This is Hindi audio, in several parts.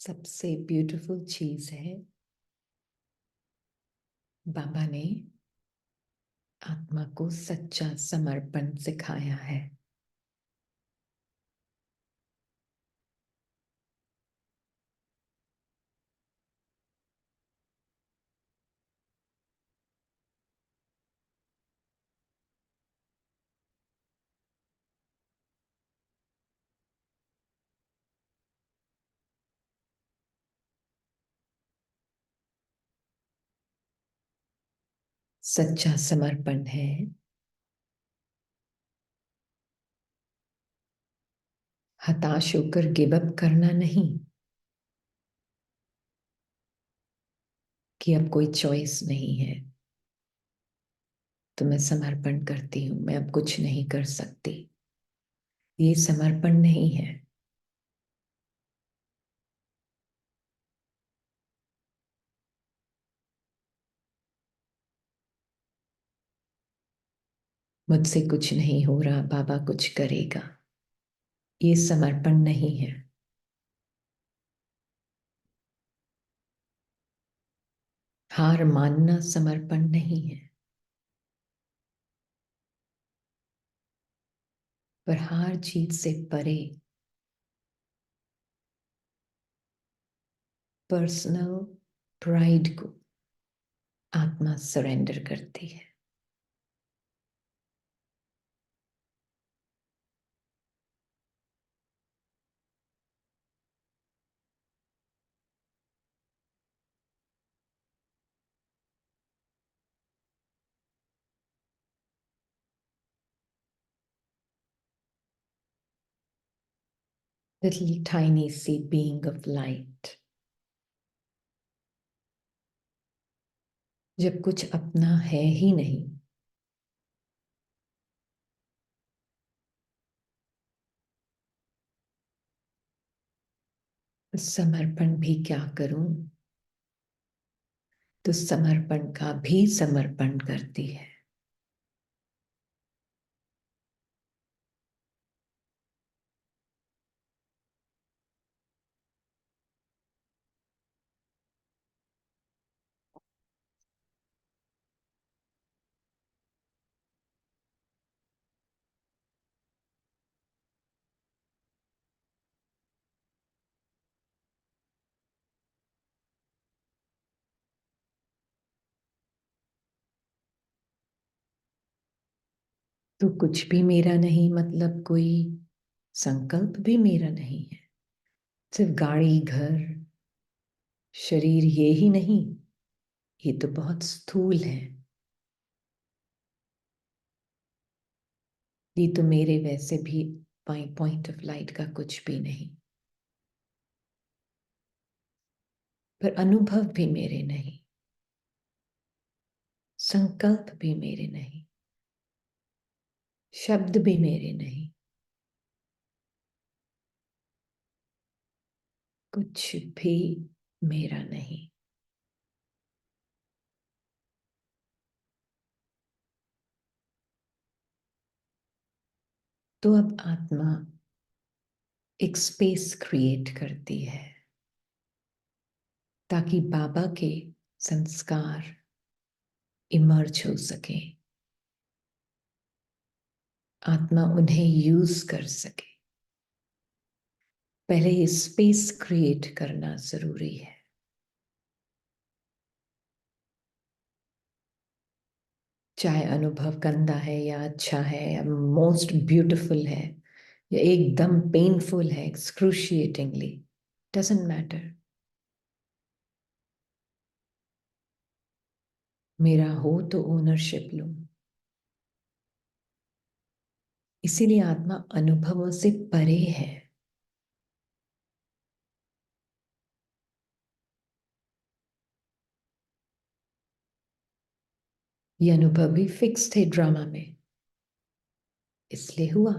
सबसे ब्यूटीफुल चीज है बाबा ने आत्मा को सच्चा समर्पण सिखाया है। सच्चा समर्पण है हताश होकर गिव अप करना नहीं कि अब कोई चॉइस नहीं है तो मैं समर्पण करती हूं, मैं अब कुछ नहीं कर सकती। ये समर्पण नहीं है। मुझसे कुछ नहीं हो रहा, बाबा कुछ करेगा, ये समर्पण नहीं है। हार मानना समर्पण नहीं है। पर हार जीत से परे पर्सनल प्राइड को आत्मा सरेंडर करती है। Little tiny C being of light, जब कुछ अपना है ही नहीं तो समर्पण भी क्या करूं? तो समर्पण का भी समर्पण करती है। तो कुछ भी मेरा नहीं मतलब कोई संकल्प भी मेरा नहीं है। सिर्फ गाड़ी, घर, शरीर ये ही नहीं, ये तो बहुत स्थूल है। ये तो मेरे वैसे भी पॉइंट ऑफ लाइट का कुछ भी नहीं। पर अनुभव भी मेरे नहीं, संकल्प भी मेरे नहीं, शब्द भी मेरे नहीं, कुछ भी मेरा नहीं। तो अब आत्मा एक स्पेस क्रिएट करती है ताकि बाबा के संस्कार इमर्ज हो सके, आत्मा उन्हें यूज कर सके। पहले ये स्पेस क्रिएट करना जरूरी है। चाहे अनुभव गंदा है या अच्छा है या मोस्ट ब्यूटीफुल है या एकदम पेनफुल है, एक्सक्रूशिएटिंगली, डजंट मैटर। मेरा हो तो ओनरशिप लूं। इसीलिए आत्मा अनुभवों से परे है। ये अनुभव भी फिक्स थे ड्रामा में, इसलिए हुआ।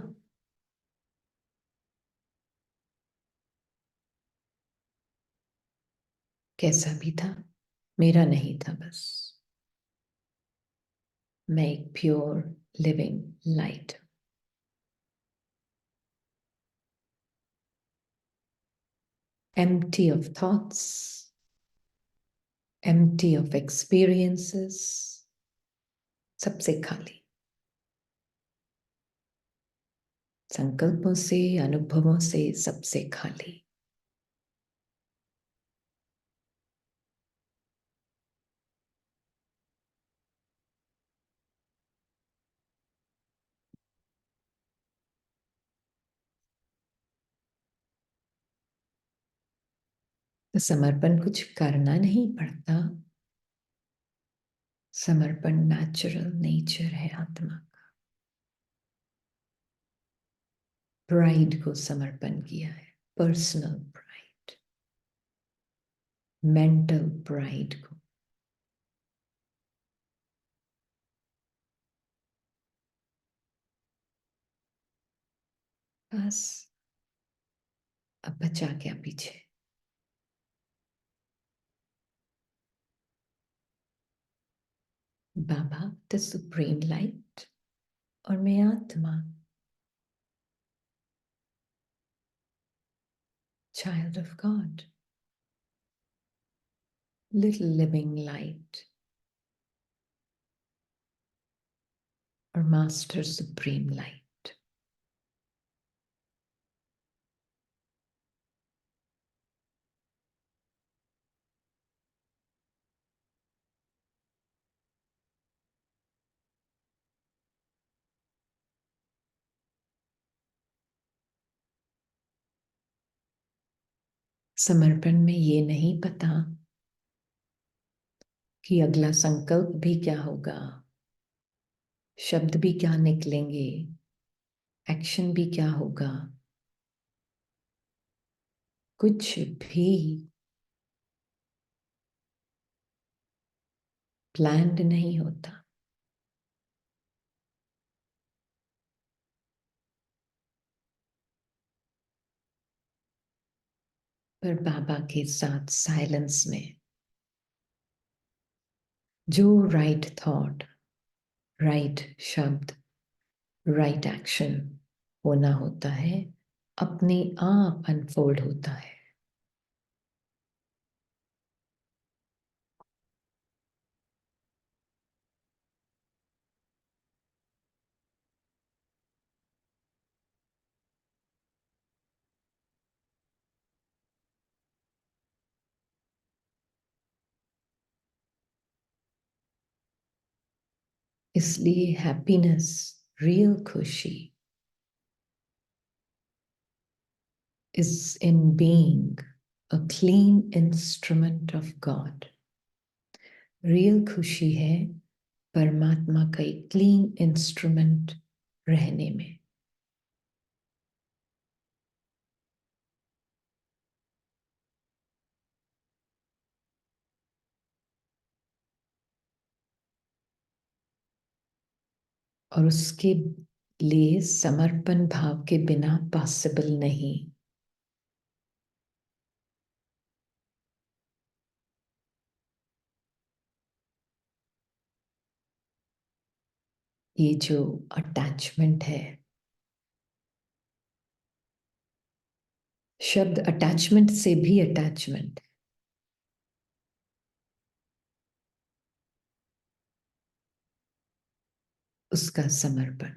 कैसा भी था, मेरा नहीं था। बस मैं एक pure living light. empty of thoughts, empty of experiences, सबसे खाली, संकल्पों से, अनुभवों से सबसे खाली। तो समर्पण कुछ करना नहीं पड़ता, समर्पण नेचुरल नेचर है आत्मा का। प्राइड को समर्पण किया है, पर्सनल प्राइड, मेंटल प्राइड को। बस अब बचा क्या पीछे। बाबा द सुप्रीम लाइट और मैं आत्मा, child of God, little living light और master supreme light। समर्पण में ये नहीं पता कि अगला संकल्प भी क्या होगा, शब्द भी क्या निकलेंगे, एक्शन भी क्या होगा, कुछ भी प्लान्ड नहीं होता। पर बाबा के साथ साइलेंस में जो राइट थॉट, राइट शब्द, राइट एक्शन होना होता है, अपने आप अनफोल्ड होता है। इसलिए हैप्पीनेस, रियल खुशी is in being a clean instrument of God। Real खुशी है परमात्मा का एक क्लीन इंस्ट्रूमेंट रहने में। और उसके लिए समर्पण भाव के बिना पॉसिबल नहीं। ये जो अटैचमेंट है, शब्द अटैचमेंट से भी अटैचमेंट, उसका समर्पण।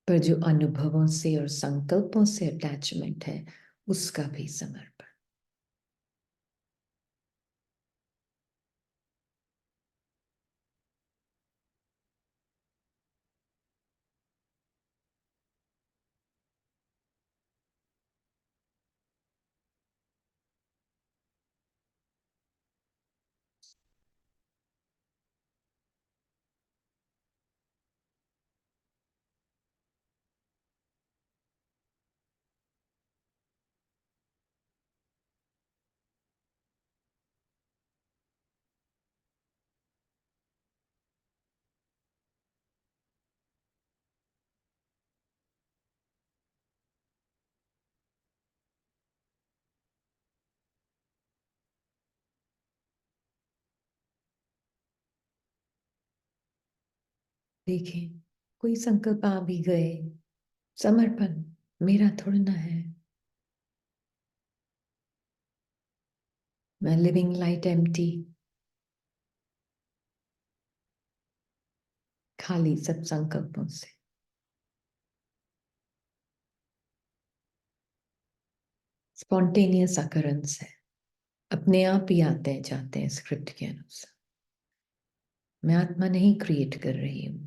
पर जो अनुभवों से और संकल्पों से अटैचमेंट है, उसका भी समर्पण। देखें कोई संकल्प आ भी गए, समर्पण मेरा थोड़ा ना है। मैं लिविंग लाइट एम्प्टी, खाली सब संकल्पों से। स्पॉन्टेनियस अकरेंस है, अपने आप ही आते हैं जाते हैं स्क्रिप्ट के अनुसार। मैं आत्मा नहीं क्रिएट कर रही हूं।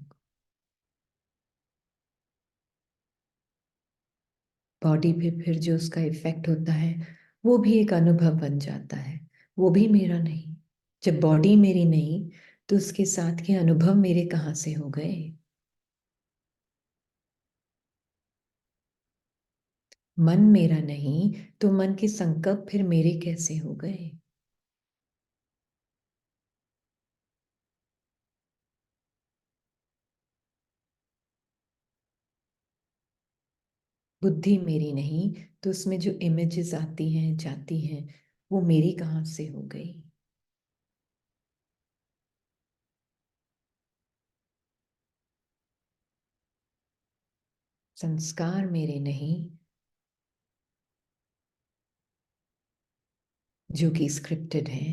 बॉडी पे फिर जो उसका इफेक्ट होता है वो भी एक अनुभव बन जाता है, वो भी मेरा नहीं। जब बॉडी मेरी नहीं तो उसके साथ के अनुभव मेरे कहाँ से हो गए। मन मेरा नहीं तो मन के संकल्प फिर मेरे कैसे हो गए। बुद्धि मेरी नहीं तो उसमें जो इमेजेस आती हैं जाती हैं वो मेरी कहाँ से हो गई। संस्कार मेरे नहीं जो कि स्क्रिप्टेड है।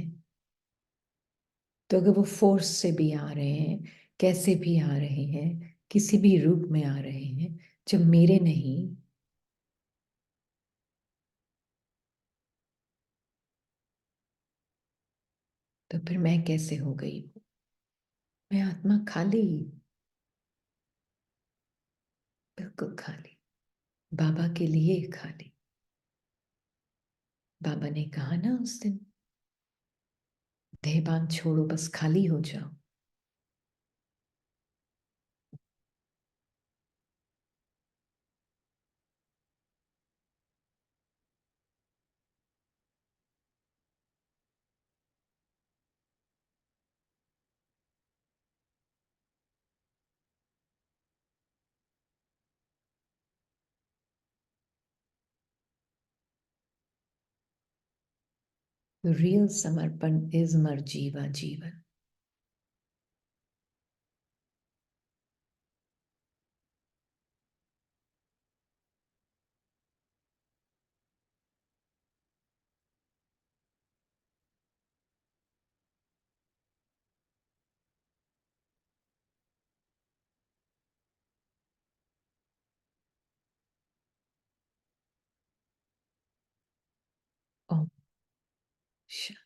तो अगर वो फोर्स से भी आ रहे हैं, कैसे भी आ रहे हैं, किसी भी रूप में आ रहे हैं, जब मेरे नहीं तो फिर मैं कैसे हो गई। मैं आत्मा खाली, बिल्कुल खाली, बाबा के लिए खाली। बाबा ने कहा ना उस दिन, देहभान छोड़ो बस खाली हो जाओ। रियल समर्पण इज मर्जीवा जीवन। ओम शांति।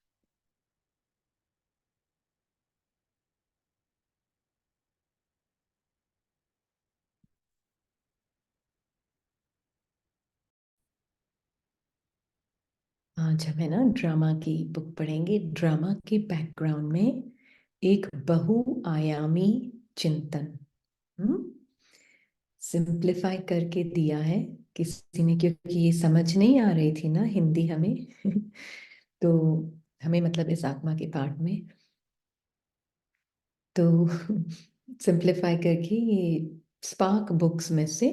आज हमें ना ड्रामा की बुक पढ़ेंगे। ड्रामा के बैकग्राउंड में एक बहुआयामी चिंतन सिंप्लीफाई करके दिया है किसी ने, क्योंकि ये समझ नहीं आ रही थी ना हिंदी हमें तो हमें मतलब इस आत्मा के पार्ट में तो सिंप्लीफाई करके ये स्पार्क बुक्स में से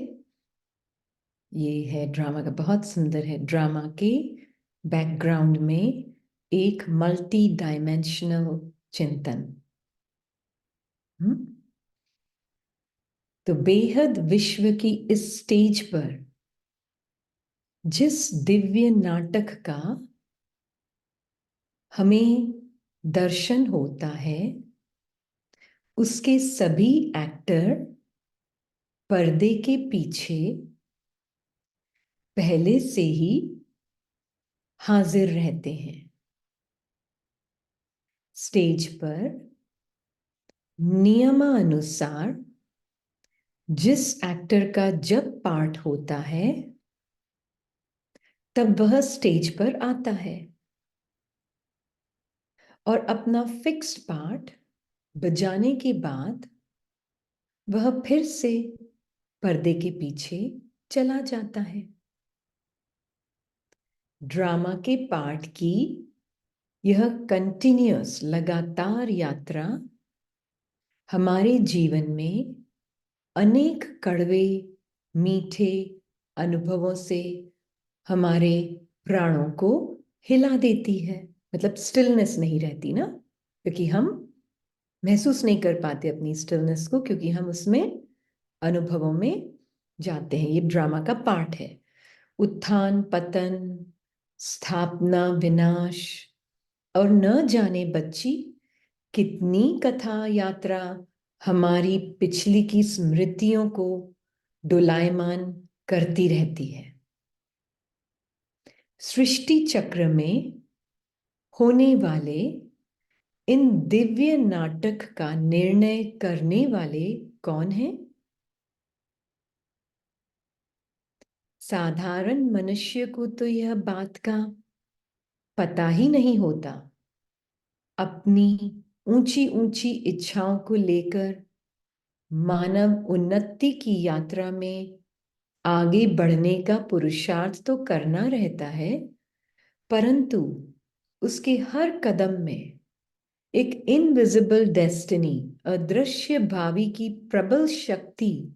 ये है। ड्रामा का बहुत सुंदर है। ड्रामा के बैकग्राउंड में एक मल्टी डायमेंशनल चिंतन। हम्म? तो बेहद विश्व की इस स्टेज पर जिस दिव्य नाटक का हमें दर्शन होता है, उसके सभी एक्टर पर्दे के पीछे पहले से ही हाजिर रहते हैं। स्टेज पर नियमानुसार जिस एक्टर का जब पार्ट होता है तब वह स्टेज पर आता है और अपना फिक्स्ड पार्ट बजाने के बाद वह फिर से पर्दे के पीछे चला जाता है। ड्रामा के पार्ट की यह कंटिन्यूअस लगातार यात्रा हमारे जीवन में अनेक कड़वे मीठे अनुभवों से हमारे प्राणों को हिला देती है। मतलब स्टिलनेस नहीं रहती ना, क्योंकि हम महसूस नहीं कर पाते अपनी स्टिलनेस को, क्योंकि हम उसमें अनुभवों में जाते हैं। ये ड्रामा का पार्ट है। उत्थान पतन, स्थापना विनाश, और न जाने बच्ची कितनी कथा यात्रा हमारी पिछली की स्मृतियों को डोलायमान करती रहती है। सृष्टि चक्र में होने वाले इन दिव्य नाटक का निर्णय करने वाले कौन हैं? साधारण मनुष्य को तो यह बात का पता ही नहीं होता। अपनी ऊंची ऊंची इच्छाओं को लेकर मानव उन्नति की यात्रा में आगे बढ़ने का पुरुषार्थ तो करना रहता है, परंतु उसके हर कदम में एक इनविजिबल डेस्टिनी, अदृश्य भावी की प्रबल शक्ति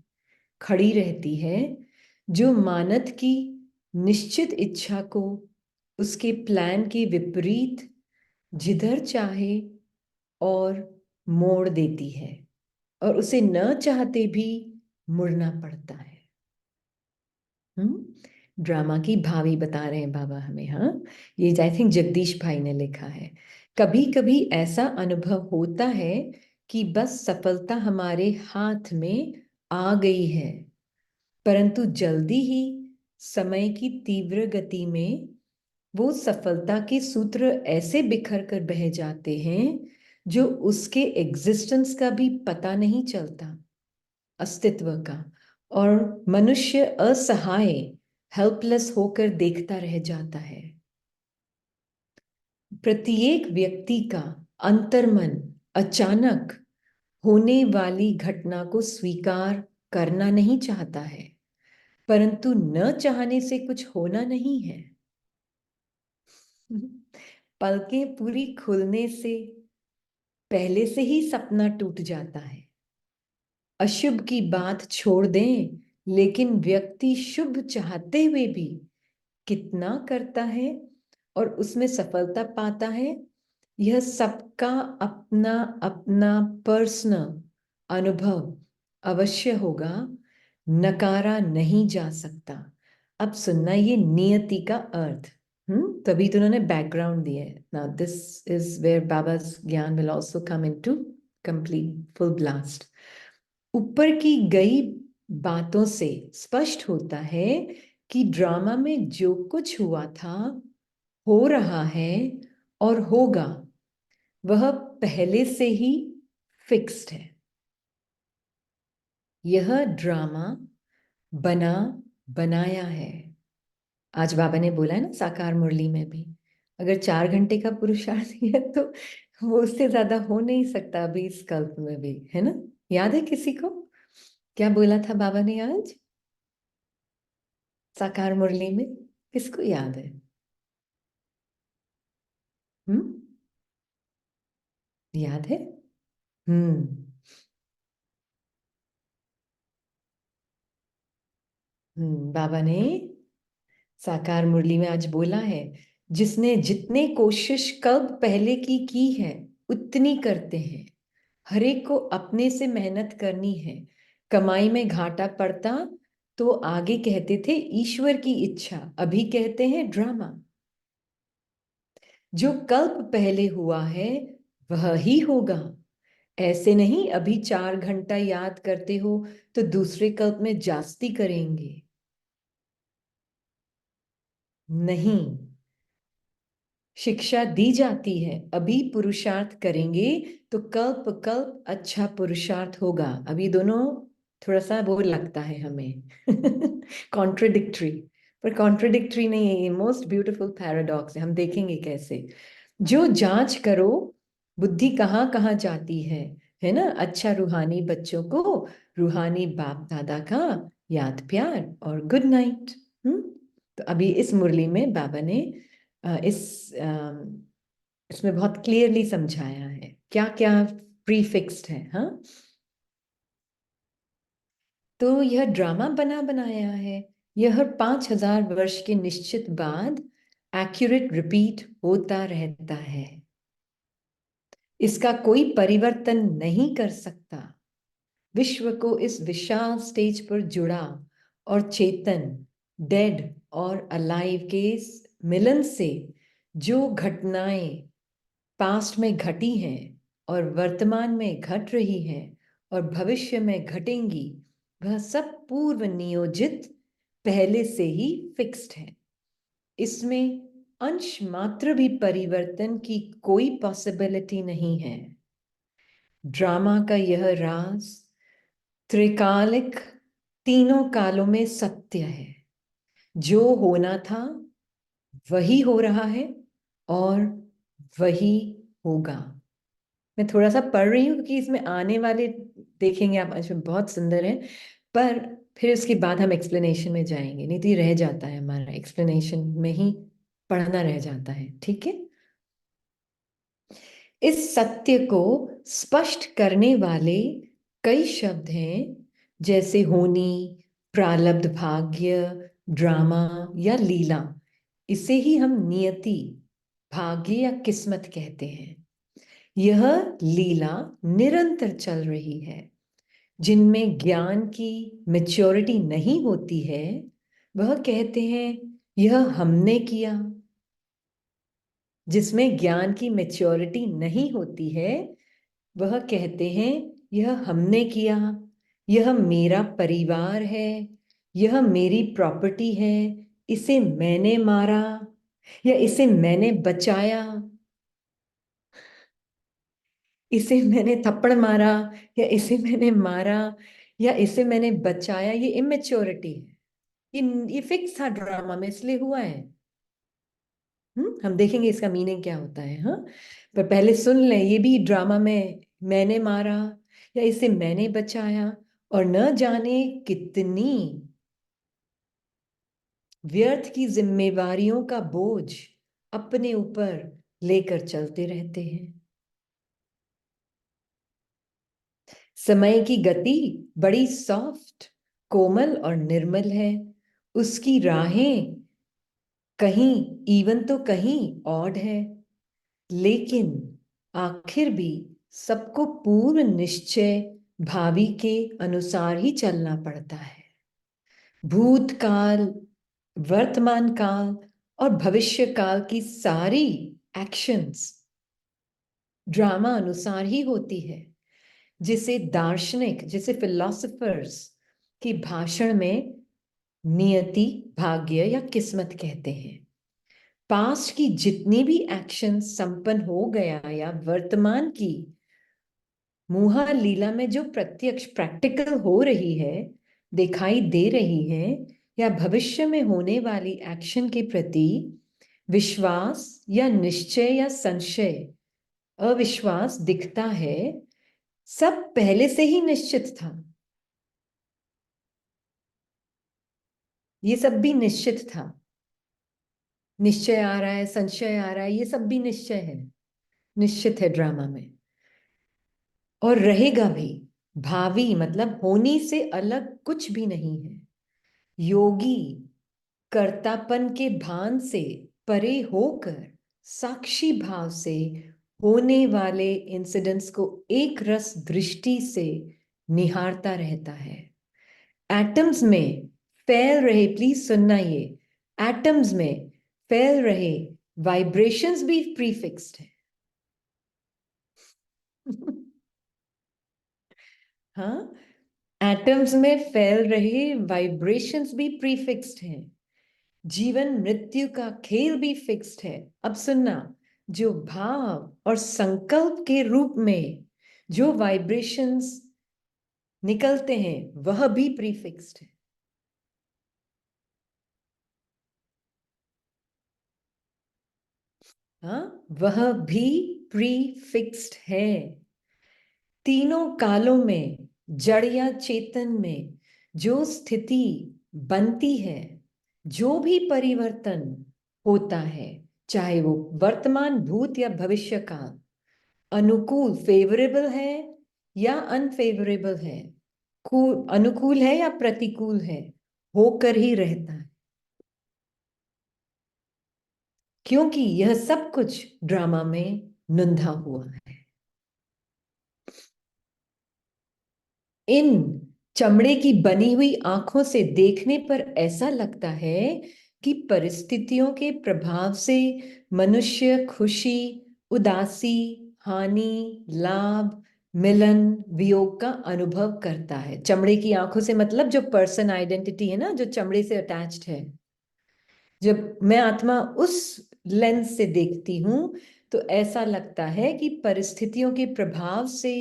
खड़ी रहती है, जो मानव की निश्चित इच्छा को उसके प्लान के विपरीत जिधर चाहे और मोड़ देती है, और उसे न चाहते भी मुड़ना पड़ता है। ड्रामा की भावी बता रहे हैं बाबा हमें। हाँ, ये आई थिंक जगदीश भाई ने लिखा है। कभी कभी ऐसा अनुभव होता है कि बस सफलता हमारे हाथ में आ गई है, परंतु जल्दी ही समय की तीव्र गति में वो सफलता के सूत्र ऐसे बिखर कर बह जाते हैं जो उसके एग्जिस्टेंस का भी पता नहीं चलता, अस्तित्व का, और मनुष्य असहाय, हेल्पलेस होकर देखता रह जाता है। प्रत्येक व्यक्ति का अंतर्मन अचानक होने वाली घटना को स्वीकार करना नहीं चाहता है, परंतु न चाहने से कुछ होना नहीं है। पलकें पूरी खुलने से पहले से ही सपना टूट जाता है। अशुभ की बात छोड़ दें, लेकिन व्यक्ति शुभ चाहते हुए भी कितना करता है और उसमें सफलता पाता है, यह सबका अपना अपना पर्सनल अनुभव अवश्य होगा, नकारा नहीं जा सकता। अब सुनना ये नियति का अर्थ। तभी तो उन्होंने बैकग्राउंड दिया है। नाउ दिस इज वेयर बाबा's ज्ञान will also come into complete full blast. ऊपर की गई बातों से स्पष्ट होता है कि ड्रामा में जो कुछ हुआ था, हो रहा है और होगा, वह पहले से ही फिक्स्ड है। यह ड्रामा बना बनाया है। आज बाबा ने बोला है ना साकार मुरली में भी, अगर 4 घंटे का पुरुषार्थ है तो वो उससे ज्यादा हो नहीं सकता अभी इस कल्प में भी, है ना? याद है किसी को क्या बोला था बाबा ने आज साकार मुरली में? किसको याद है? हम्म, याद है? हम्म। बाबा ने साकार मुरली में आज बोला है, जिसने जितने कोशिश कब पहले की है उतनी करते हैं। हर एक को अपने से मेहनत करनी है। कमाई में घाटा पड़ता तो आगे कहते थे ईश्वर की इच्छा, अभी कहते हैं ड्रामा। जो कल्प पहले हुआ है वह ही होगा। ऐसे नहीं अभी 4 घंटा याद करते हो तो दूसरे कल्प में जास्ती करेंगे, नहीं। शिक्षा दी जाती है अभी पुरुषार्थ करेंगे तो कल्प कल्प अच्छा पुरुषार्थ होगा। अभी दोनों थोड़ा सा वो लगता है हमें कॉन्ट्रडिक्टरी, पर कॉन्ट्रडिक्टरी नहीं है, ये मोस्ट ब्यूटीफुल पैराडॉक्स है। हम देखेंगे कैसे। जो जांच करो बुद्धि कहाँ कहाँ जाती है ना? अच्छा रूहानी बच्चों को रूहानी बाप दादा का याद प्यार और गुड नाइट। तो अभी इस मुरली में बाबा ने इसमें बहुत क्लियरली समझाया है क्या क्या प्रीफिक्स्ड है। हाँ, तो यह ड्रामा बना बनाया है। यह हर 5,000 वर्ष के निश्चित बाद एक्यूरेट रिपीट होता रहता है। इसका कोई परिवर्तन नहीं कर सकता। विश्व को इस विशाल स्टेज पर जुड़ा और चेतन, डेड और अलाइव के इस मिलन से जो घटनाएं पास्ट में घटी हैं और वर्तमान में घट रही हैं और भविष्य में घटेंगी, वह सब पूर्व नियोजित, पहले से ही फिक्स्ड है। इसमें अंश मात्र भी परिवर्तन की कोई पॉसिबिलिटी नहीं है। ड्रामा का यह राज त्रिकालिक, तीनों कालों में सत्य है। जो होना था वही हो रहा है और वही होगा। मैं थोड़ा सा पढ़ रही हूँ क्योंकि इसमें आने वाले देखेंगे आप, इसमें बहुत सुंदर है, पर फिर उसके बाद हम एक्सप्लेनेशन में जाएंगे, नहीं तो ये रह जाता है, हमारा एक्सप्लेनेशन में ही पढ़ना रह जाता है। ठीक है। इस सत्य को स्पष्ट करने वाले कई शब्द हैं, जैसे होनी, प्रारब्ध, भाग्य, ड्रामा या लीला। इसे ही हम नियति, भाग्य या किस्मत कहते हैं। यह लीला निरंतर चल रही है। जिनमें ज्ञान की मैच्योरिटी नहीं होती है, वह कहते हैं यह हमने किया। जिसमें ज्ञान की मैच्योरिटी नहीं होती है, वह कहते हैं यह हमने किया, यह मेरा परिवार है, यह मेरी प्रॉपर्टी है, इसे मैंने मारा या इसे मैंने बचाया, इसे मैंने थप्पड़ मारा या इसे मैंने मारा या इसे मैंने बचाया। ये इमेच्योरिटी है। ये फिक्स था ड्रामा में, इसलिए हुआ है। हम देखेंगे इसका मीनिंग क्या होता है। हाँ, पर पहले सुन लें, ये भी ड्रामा में मैंने मारा या इसे मैंने बचाया, और न जाने कितनी व्यर्थ की जिम्मेवारियों का बोझ अपने ऊपर लेकर चलते रहते हैं। समय की गति बड़ी सॉफ्ट, कोमल और निर्मल है। उसकी राहें कहीं इवन तो कहीं ऑड है, लेकिन आखिर भी सबको पूर्ण निश्चय भावी के अनुसार ही चलना पड़ता है। भूतकाल, वर्तमान काल और भविष्य काल की सारी एक्शंस ड्रामा अनुसार ही होती है, जिसे दार्शनिक, जिसे फिलोसफर्स की भाषण में नियति, भाग्य या किस्मत कहते हैं। पास्ट की जितनी भी एक्शन संपन्न हो गया या वर्तमान की मोहा लीला में जो प्रत्यक्ष प्रैक्टिकल हो रही है, दिखाई दे रही है, या भविष्य में होने वाली एक्शन के प्रति विश्वास या निश्चय या संशय, अविश्वास दिखता है, सब पहले से ही निश्चित था। ये सब भी निश्चित था। निश्चय आ रहा है, संशय आ रहा है, ये सब भी निश्चय है, निश्चित है ड्रामा में, और रहेगा भी। भावी मतलब होनी से अलग कुछ भी नहीं है। योगी कर्तापन के भान से परे होकर साक्षी भाव से होने वाले इंसिडेंट्स को एक रस दृष्टि से निहारता रहता है। एटम्स में फैल रहे, प्लीज सुनना ये, एटम्स में फैल रहे वाइब्रेशंस भी प्रीफिक्स्ड है। हाँ, एटम्स में फैल रहे वाइब्रेशंस भी प्रीफिक्स्ड हैं। जीवन मृत्यु का खेल भी फिक्स्ड है। अब सुनना, जो भाव और संकल्प के रूप में जो वाइब्रेशंस निकलते हैं, वह भी प्रीफिक्स्ड है। हाँ, वह भी प्रीफिक्स्ड है। तीनों कालों में, जड़ या चेतन में जो स्थिति बनती है, जो भी परिवर्तन होता है, चाहे वो वर्तमान, भूत या भविष्य काल, अनुकूल, फेवरेबल है या अनफेवरेबल है, अनुकूल है या प्रतिकूल है, होकर ही रहता है, क्योंकि यह सब कुछ ड्रामा में नुंधा हुआ है। इन चमड़े की बनी हुई आंखों से देखने पर ऐसा लगता है कि परिस्थितियों के प्रभाव से मनुष्य खुशी, उदासी, हानि, लाभ, मिलन, वियोग का अनुभव करता है। चमड़े की आंखों से मतलब जो पर्सन आइडेंटिटी है ना, जो चमड़े से अटैच्ड है, जब मैं आत्मा उस लेंस से देखती हूं तो ऐसा लगता है कि परिस्थितियों के प्रभाव से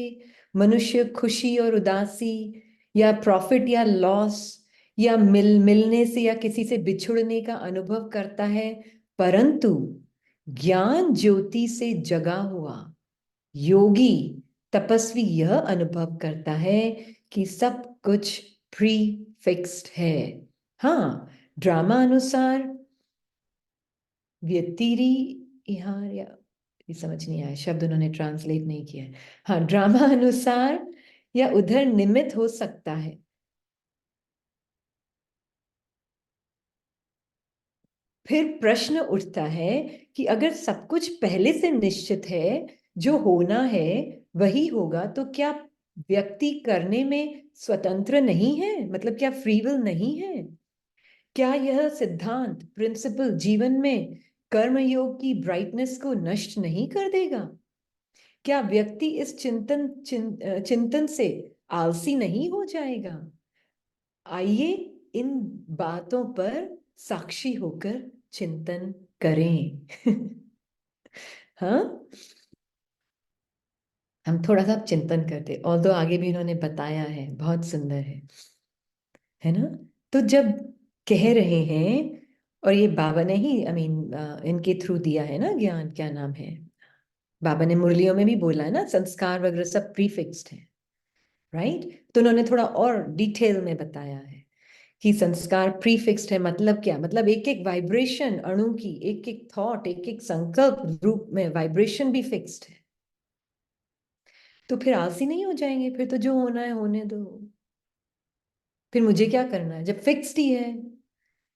मनुष्य खुशी और उदासी या प्रॉफिट या लॉस या मिलने से या किसी से बिछुड़ने का अनुभव करता है, परंतु ज्ञान ज्योति से जगा हुआ योगी तपस्वी यह अनुभव करता है कि सब कुछ प्री फिक्स्ड है। हाँ, ड्रामा अनुसार व्यतिरी यहाँ या ये समझ नहीं आया शब्द, उन्होंने ट्रांसलेट नहीं किया है। हाँ, ड्रामा अनुसार या उधर निमित्त हो सकता है। फिर प्रश्न उठता है कि अगर सब कुछ पहले से निश्चित है, जो होना है वही होगा, तो क्या व्यक्ति करने में स्वतंत्र नहीं है? मतलब क्या फ्री विल नहीं है? क्या यह सिद्धांत प्रिंसिपल जीवन में कर्मयोग की ब्राइटनेस को नष्ट नहीं कर देगा? क्या व्यक्ति इस चिंतन से आलसी नहीं हो जाएगा? आइए इन बातों पर साक्षी होकर चिंतन करें। हाँ, हम थोड़ा सा चिंतन करते, और तो आगे भी इन्होंने बताया है, बहुत सुंदर है ना? तो जब कह रहे हैं, और ये बाबा ने ही इनके थ्रू दिया है ना ज्ञान, क्या नाम है, बाबा ने मुरलियों में भी बोला है ना, संस्कार वगैरह सब प्रीफिक्स्ड है, राइट? तो उन्होंने थोड़ा और डिटेल में बताया है कि संस्कार प्रीफिक्स्ड है। मतलब क्या? मतलब एक एक वाइब्रेशन अणु की, एक एक थॉट, एक एक संकल्प रूप में वाइब्रेशन भी फिक्स्ड है। तो फिर आलसी नहीं हो जाएंगे? फिर तो जो होना है होने दो, फिर मुझे क्या करना है जब फिक्स्ड ही है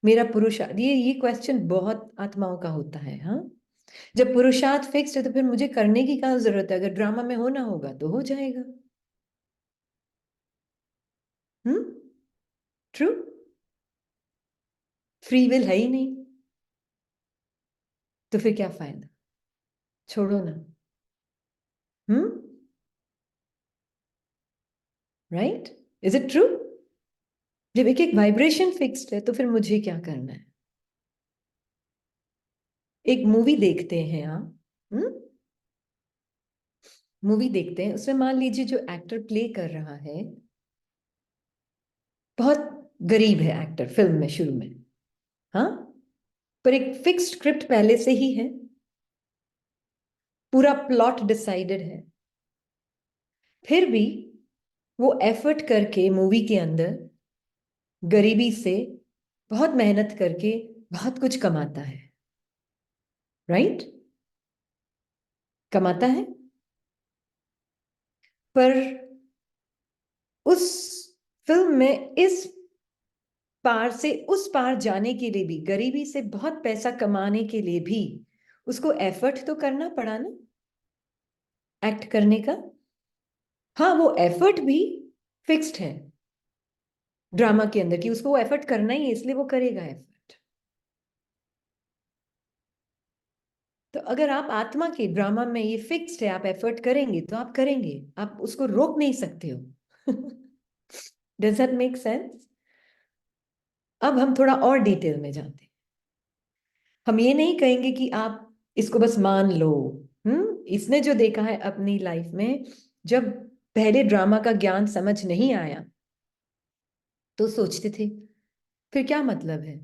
मेरा पुरुषार्थ? ये क्वेश्चन बहुत आत्माओं का होता है। हाँ, जब पुरुषार्थ फिक्स्ड है तो फिर मुझे करने की क्या जरूरत है? अगर ड्रामा में होना होगा तो हो जाएगा। हम्म, ट्रू। फ्री विल है ही नहीं, तो फिर क्या फायदा? छोड़ो ना। हम्म, राइट? Is it true? जब एक एक वाइब्रेशन फिक्स्ड है तो फिर मुझे क्या करना है? एक मूवी देखते हैं आप, मूवी देखते हैं, उसमें मान लीजिए जो एक्टर प्ले कर रहा है बहुत गरीब है एक्टर फिल्म में शुरू में, हाँ, पर एक फिक्स्ड स्क्रिप्ट पहले से ही है, पूरा प्लॉट डिसाइडेड है, फिर भी वो एफर्ट करके मूवी के अंदर गरीबी से बहुत मेहनत करके बहुत कुछ कमाता है, राइट? कमाता है, पर उस फिल्म में इस पार से उस पार जाने के लिए भी, गरीबी से बहुत पैसा कमाने के लिए भी उसको एफर्ट तो करना पड़ा ना, एक्ट करने का। हाँ, वो एफर्ट भी फिक्स्ड है ड्रामा के अंदर कि उसको वो एफर्ट करना ही है, इसलिए वो करेगा एफर्ट। तो अगर आप आत्मा के ड्रामा में ये फिक्स्ड है, आप एफर्ट करेंगे तो आप करेंगे, आप उसको रोक नहीं सकते हो। Does that make sense? अब हम थोड़ा और डिटेल में जाते हैं। हम ये नहीं कहेंगे कि आप इसको बस मान लो। इसने जो देखा है अपनी लाइफ में, जब पहले ड्रामा का ज्ञान समझ नहीं आया तो सोचते थे फिर क्या मतलब है,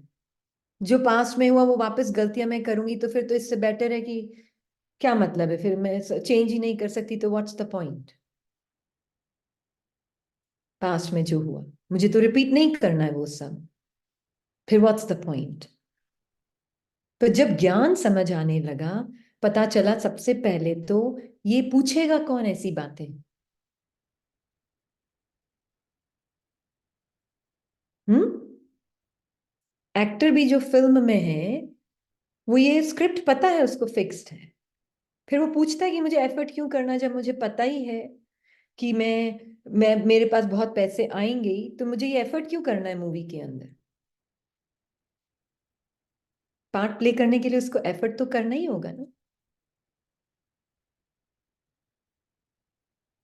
जो पास्ट में हुआ वो वापस गलतियां मैं करूंगी, तो फिर तो इससे बेटर है कि क्या मतलब है, फिर मैं चेंज ही नहीं कर सकती तो व्हाट्स द पॉइंट? पास्ट में जो हुआ मुझे तो रिपीट नहीं करना है वो सब, फिर व्हाट्स द पॉइंट? तो जब ज्ञान समझ आने लगा, पता चला सबसे पहले तो ये पूछेगा कौन ऐसी बातें? हम्म, एक्टर भी जो फिल्म में है वो ये स्क्रिप्ट पता है उसको फिक्स्ड है, फिर वो पूछता है कि मुझे एफर्ट क्यों करना जब मुझे पता ही है कि मैं मैं मेरे पास बहुत पैसे आएंगे ही, तो मुझे ये एफर्ट क्यों करना है मूवी के अंदर? पार्ट प्ले करने के लिए उसको एफर्ट तो करना ही होगा ना।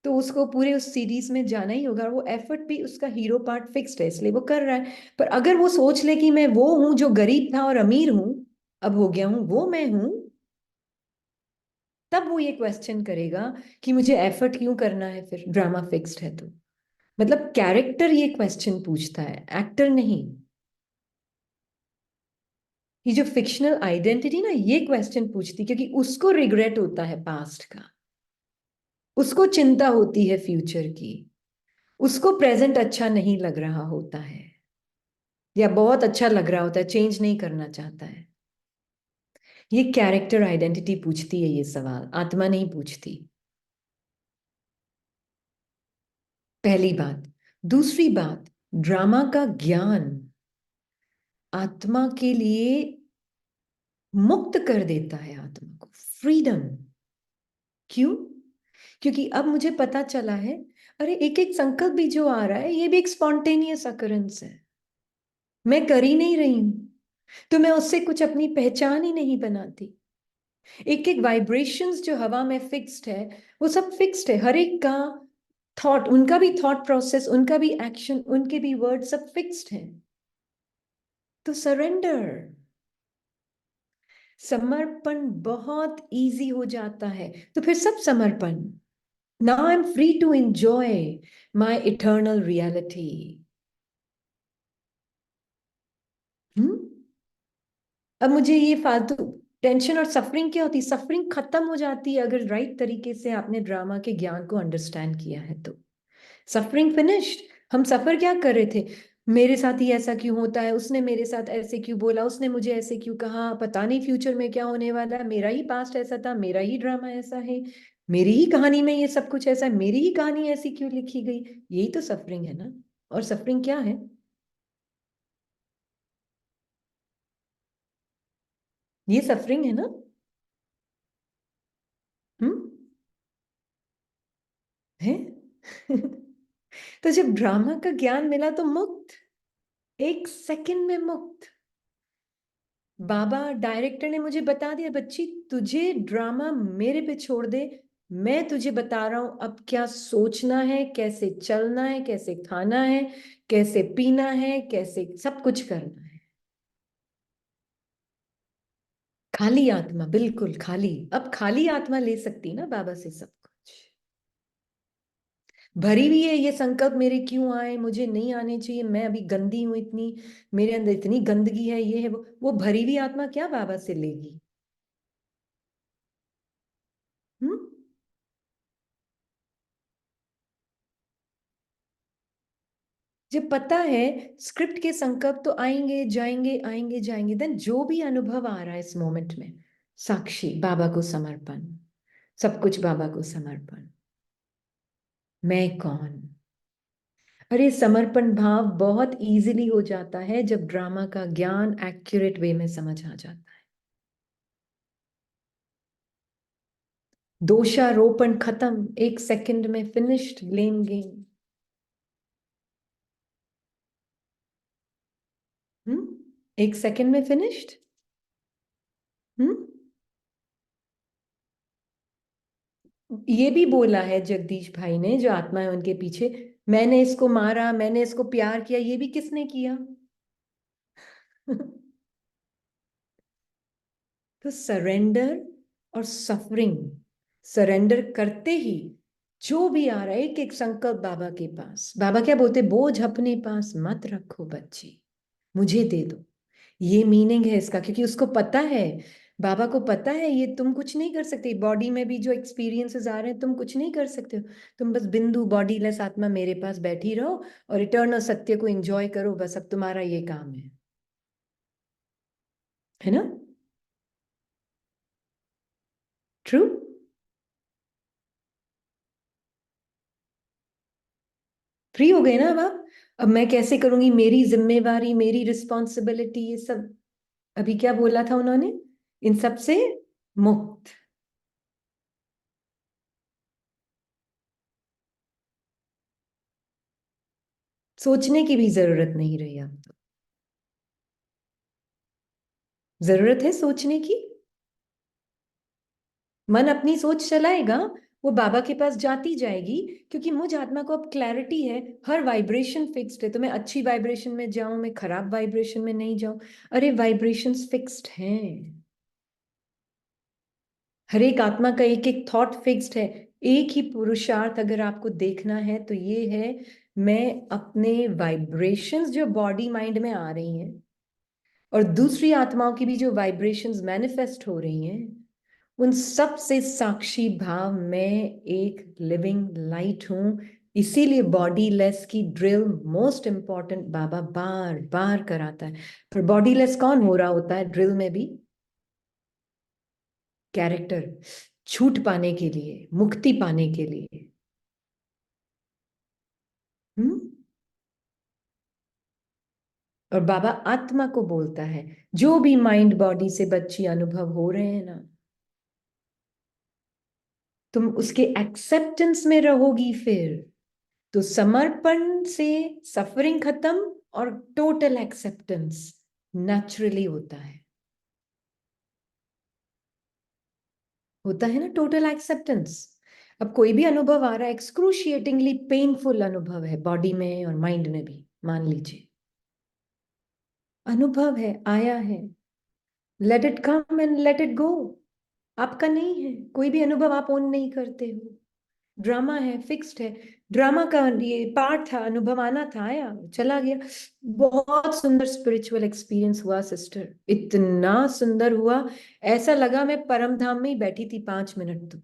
तो उसको पूरे उस सीरीज में जाना ही होगा, और वो एफर्ट भी, उसका हीरो पार्ट फिक्स्ड है इसलिए वो कर रहा है। पर अगर वो सोच ले कि मैं वो हूं जो गरीब था और अमीर हूं, अब हो गया हूं, वो मैं हूं, तब वो ये क्वेश्चन करेगा कि मुझे एफर्ट क्यों करना है, फिर ड्रामा फिक्स्ड है तो। मतलब कैरेक्टर ये क्वेश्चन पूछता है, एक्टर नहीं। ये जो फिक्शनल आइडेंटिटी ना, ये क्वेश्चन पूछती, क्योंकि उसको रिग्रेट होता है पास्ट का, उसको चिंता होती है फ्यूचर की, उसको प्रेजेंट अच्छा नहीं लग रहा होता है, या बहुत अच्छा लग रहा होता है, चेंज नहीं करना चाहता है। ये कैरेक्टर आइडेंटिटी पूछती है ये सवाल, आत्मा नहीं पूछती। पहली बात। दूसरी बात, ड्रामा का ज्ञान आत्मा के लिए मुक्त कर देता है, आत्मा को फ्रीडम। क्यों? क्योंकि अब मुझे पता चला है, अरे एक एक संकल्प भी जो आ रहा है, ये भी एक स्पॉन्टेनियस अकरेंस है, मैं कर ही नहीं रही हूं, तो मैं उससे कुछ अपनी पहचान ही नहीं बनाती। एक एक वाइब्रेशंस जो हवा में फिक्स्ड है, वो सब फिक्स्ड है, हर एक का थॉट, उनका भी थॉट प्रोसेस, उनका भी एक्शन, उनके भी वर्ड, सब फिक्स्ड है। तो सरेंडर, समर्पण बहुत इजी हो जाता है। तो फिर सब समर्पण। Now I am free to enjoy my eternal reality. अब मुझे ये फालतू टेंशन और सफरिंग क्या होती, सफरिंग खत्म हो जाती है अगर राइट तरीके से आपने ड्रामा के ज्ञान को अंडरस्टैंड किया है तो। Suffering finished. हम सफर क्या कर रहे थे? मेरे साथ ही ऐसा क्यों होता है, उसने मेरे साथ ऐसे क्यों बोला, उसने मुझे ऐसे क्यों कहा, पता नहीं फ्यूचर में क्या होने वाला है, मेरा ही पास्ट ऐसा था, मेरा ही ड्रामा ऐसा है, मेरी ही कहानी में ये सब कुछ ऐसा है, मेरी ही कहानी ऐसी क्यों लिखी गई। यही तो सफरिंग है ना। और सफरिंग क्या है? ये सफरिंग है ना। हम्म। है। तो जब ड्रामा का ज्ञान मिला तो मुक्त, एक सेकंड में मुक्त। बाबा डायरेक्टर ने मुझे बता दिया, बच्ची तुझे ड्रामा मेरे पे छोड़ दे, मैं तुझे बता रहा हूं अब क्या सोचना है, कैसे चलना है, कैसे खाना है, कैसे पीना है, कैसे सब कुछ करना है। खाली आत्मा, बिल्कुल खाली। अब खाली आत्मा ले सकती ना बाबा से सब कुछ। भरी हुई है ये संकल्प, मेरे क्यों आए, मुझे नहीं आने चाहिए, मैं अभी गंदी हूं इतनी, मेरे अंदर इतनी गंदगी है, ये है वो भरी हुई आत्मा क्या बाबा से लेगी? हम्म। जब पता है स्क्रिप्ट के संकल्प तो आएंगे जाएंगे, आएंगे जाएंगे, देन जो भी अनुभव आ रहा है इस मोमेंट में, साक्षी, बाबा को समर्पण, सब कुछ बाबा को समर्पण। मैं कौन? अरे समर्पण भाव बहुत इजीली हो जाता है जब ड्रामा का ज्ञान एक्यूरेट वे में समझ आ जाता है। दोषारोपण खत्म, एक सेकंड में फिनिश्ड, ब्लेम गेम। एक सेकंड में फिनिश्ड। हम्म। ये भी बोला है जगदीश भाई ने, जो आत्मा है उनके पीछे, मैंने इसको मारा, मैंने इसको प्यार किया, ये भी किसने किया? तो सरेंडर और सफरिंग, सरेंडर करते ही जो भी आ रहा है, एक एक संकल्प बाबा के पास, बाबा क्या बोलते, बोझ अपने पास मत रखो बच्ची, मुझे दे दो। ये मीनिंग है इसका, क्योंकि उसको पता है, बाबा को पता है ये तुम कुछ नहीं कर सकते, बॉडी में भी जो एक्सपीरियंसेस आ रहे हैं तुम कुछ नहीं कर सकते हो, तुम बस बिंदु बॉडी लेस आत्मा मेरे पास बैठी रहो और इटर्नल सत्य को एंजॉय करो, बस अब तुम्हारा ये काम है ना? ट्रू। फ्री हो गए ना अब आप? अब मैं कैसे करूंगी, मेरी जिम्मेवारी, मेरी रिस्पॉन्सिबिलिटी, ये सब। अभी क्या बोला था उन्होंने? इन सब से मुक्त। सोचने की भी जरूरत नहीं रही अब तो। जरूरत है सोचने की? मन अपनी सोच चलाएगा, वो बाबा के पास जाती जाएगी, क्योंकि मुझ आत्मा को अब क्लैरिटी है। हर वाइब्रेशन फिक्स्ड है, तो मैं अच्छी वाइब्रेशन में जाऊं, मैं खराब वाइब्रेशन में नहीं जाऊं। अरे वाइब्रेशंस फिक्स्ड हैं। हर एक आत्मा का एक एक थॉट फिक्स्ड है। एक ही पुरुषार्थ अगर आपको देखना है तो ये है, मैं अपने वाइब्रेशंस जो बॉडी माइंड में आ रही हैं और दूसरी आत्माओं की भी जो वाइब्रेशंस मैनिफेस्ट हो रही हैं, उन सब से साक्षी भाव मैं एक लिविंग लाइट हूं। इसीलिए बॉडी लेस की ड्रिल मोस्ट इंपॉर्टेंट बाबा बार बार कराता है। पर बॉडी लेस कौन हो रहा होता है ड्रिल में भी? कैरेक्टर। छूट पाने के लिए, मुक्ति पाने के लिए। हम्म। और बाबा आत्मा को बोलता है, जो भी माइंड बॉडी से बच्ची अनुभव हो रहे हैं ना, तुम उसके एक्सेप्टेंस में रहोगी फिर तो समर्पण से सफरिंग खत्म और टोटल एक्सेप्टेंस नेचुरली होता है। होता है ना टोटल एक्सेप्टेंस। अब कोई भी अनुभव आ रहा है, एक्सक्रूशिएटिंगली पेनफुल अनुभव है बॉडी में और माइंड में भी, मान लीजिए अनुभव है, आया है, let it come and let it go. आपका नहीं है, कोई भी अनुभव आप ओन नहीं करते हो। ड्रामा है, फिक्स्ड है। ड्रामा का ये पार्ट था, अनुभव आना था, आया, चला गया। बहुत सुंदर स्पिरिचुअल एक्सपीरियंस हुआ सिस्टर, इतना सुंदर हुआ। ऐसा लगा मैं परम धाम में ही बैठी थी 5 मिनट तो।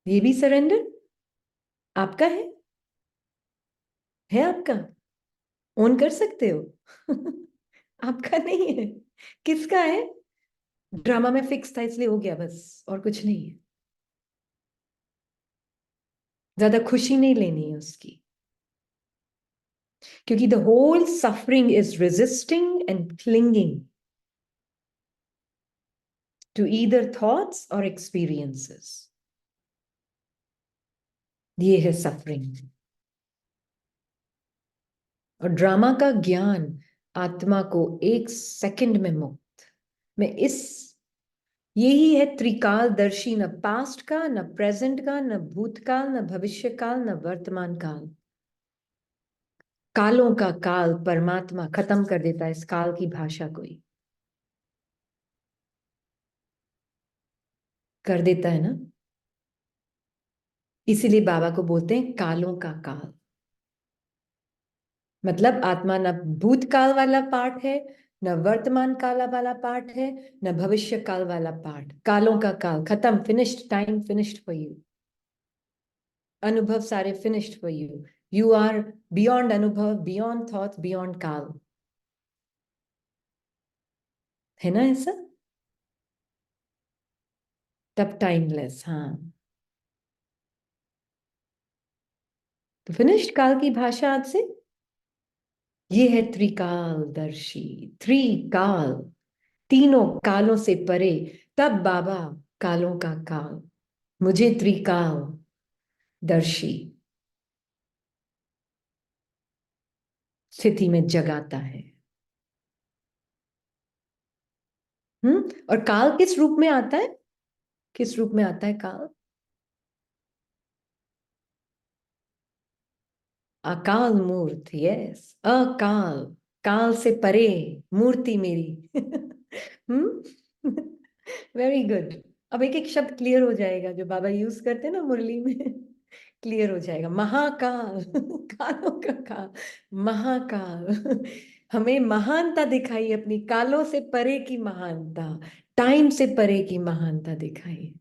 ये भी सरेंडर आपका है आपका। ओन कर सकते हो। आपका नहीं है, किसका है? ड्रामा में फिक्स था इसलिए हो गया बस, और कुछ नहीं है। ज्यादा खुशी नहीं लेनी है उसकी, क्योंकि the whole suffering is resisting and clinging to either thoughts और एक्सपीरियंसेस। ये है सफरिंग। और ड्रामा का ज्ञान आत्मा को 1 सेकंड में मुक्त में इस, यही है त्रिकालदर्शी, न पास्ट का, न प्रेजेंट का, न भूतकाल, न भविष्य काल, न वर्तमान काल। कालों का काल परमात्मा खत्म कर देता है, इस काल की भाषा को ही कर देता है ना। इसीलिए बाबा को बोलते हैं कालों का काल। मतलब आत्मा न भूतकाल वाला पार्ट है, न वर्तमान काल वाला पार्ट है, न भविष्य काल वाला पार्ट। कालों का काल खत्म, finished, time finished for you. अनुभव सारे finished for you. You are beyond अनुभव, बियॉन्ड थॉट्स, बियॉन्ड काल। है ना ऐसा? तब टाइमलेस, हाँ। तो फिनिश्ड काल की भाषा आज से ये है त्रिकालदर्शी। त्रिकाल, तीनों कालों से परे। तब बाबा कालों का काल मुझे त्रिकाल दर्शी स्थिति में जगाता है। और काल किस रूप में आता है? किस रूप में आता है काल? अकाल मूर्त, यस, अकाल, काल से परे मूर्ति मेरी। Very good. अब एक एक शब्द क्लियर हो जाएगा जो बाबा यूज करते हैं ना मुरली में। क्लियर हो जाएगा। महाकाल, कालों का काल, महाकाल। हमें महानता दिखाई, अपनी कालों से परे की महानता, टाइम से परे की महानता दिखाई।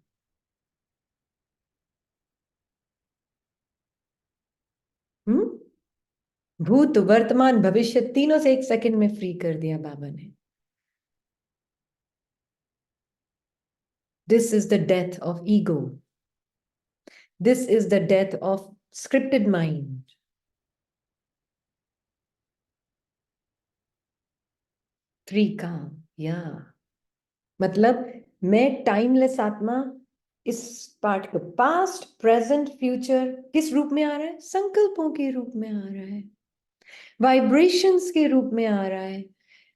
हम्म। भूत वर्तमान भविष्य तीनों से 1 सेकंड में फ्री कर दिया बाबा ने। This is the death of ego. This is the death of scripted mind. त्रिकाल, या मतलब मैं टाइमलेस आत्मा, इस पार्ट को पास्ट प्रेजेंट फ्यूचर किस रूप में आ रहा है? संकल्पों के रूप में आ रहा है, वाइब्रेशंस के रूप में आ रहा है,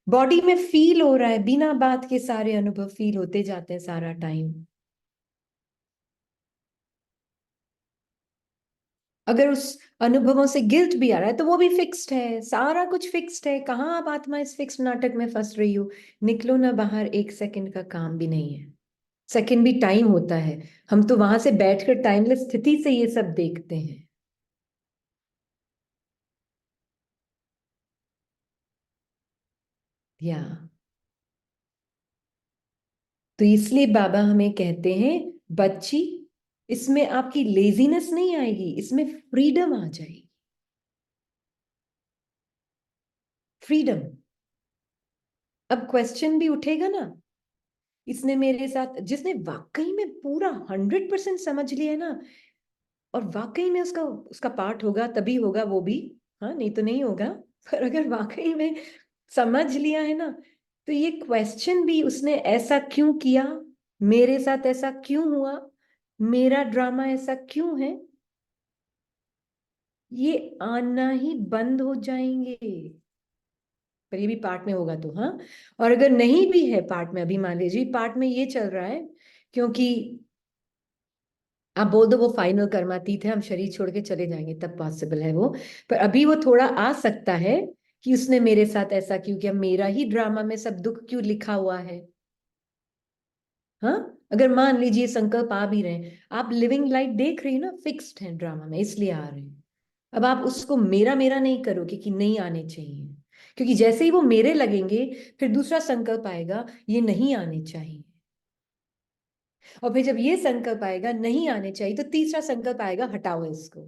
बॉडी में फील हो रहा है, बिना बात के सारे अनुभव फील होते जाते हैं सारा टाइम। अगर उस अनुभवों से गिल्ट भी आ रहा है तो वो भी फिक्स्ड है, सारा कुछ फिक्स्ड है। कहाँ आप आत्मा इस फिक्स्ड नाटक में फंस रही हो? निकलो ना बाहर, एक सेकंड का काम भी नहीं है। सेकंड भी टाइम होता है, हम तो वहां से बैठकर टाइमलेस स्थिति से ये सब देखते हैं। या तो इसलिए बाबा हमें कहते हैं, बच्ची, इसमें आपकी लेजीनेस नहीं आएगी, इसमें फ्रीडम आ जाएगी। फ्रीडम। अब क्वेश्चन भी उठेगा ना, इसने मेरे साथ, जिसने वाकई में पूरा 100% समझ लिया है ना, और वाकई में उसका उसका पार्ट होगा तभी होगा वो भी, हाँ नहीं तो नहीं होगा। पर अगर वाकई में समझ लिया है ना, तो ये क्वेश्चन भी, उसने ऐसा क्यों किया, मेरे साथ ऐसा क्यों हुआ, मेरा ड्रामा ऐसा क्यों है, ये आना ही बंद हो जाएंगे। पर ये भी पार्ट में होगा तो, हाँ। और अगर नहीं भी है पार्ट में, अभी मान लीजिए पार्ट में ये चल रहा है, क्योंकि आप बोल दो वो फाइनल कर्मातीत है, हम शरीर छोड़ के चले जाएंगे तब पॉसिबल है वो। पर अभी वो थोड़ा आ सकता है कि उसने मेरे साथ ऐसा क्यों किया, मेरा ही ड्रामा में सब दुख क्यों लिखा हुआ है। हाँ, अगर मान लीजिए संकल्प आ भी रहे हैं, आप लिविंग लाइट देख रही हो ना, फिक्स्ड है ड्रामा में इसलिए आ रहे हैं। अब आप उसको मेरा मेरा नहीं करोगे कि नहीं आने चाहिए, क्योंकि जैसे ही वो मेरे लगेंगे, फिर दूसरा संकल्प आएगा, ये नहीं आने चाहिए। और फिर जब ये संकल्प आएगा नहीं आने चाहिए, तो तीसरा संकल्प आएगा, हटाओ इसको।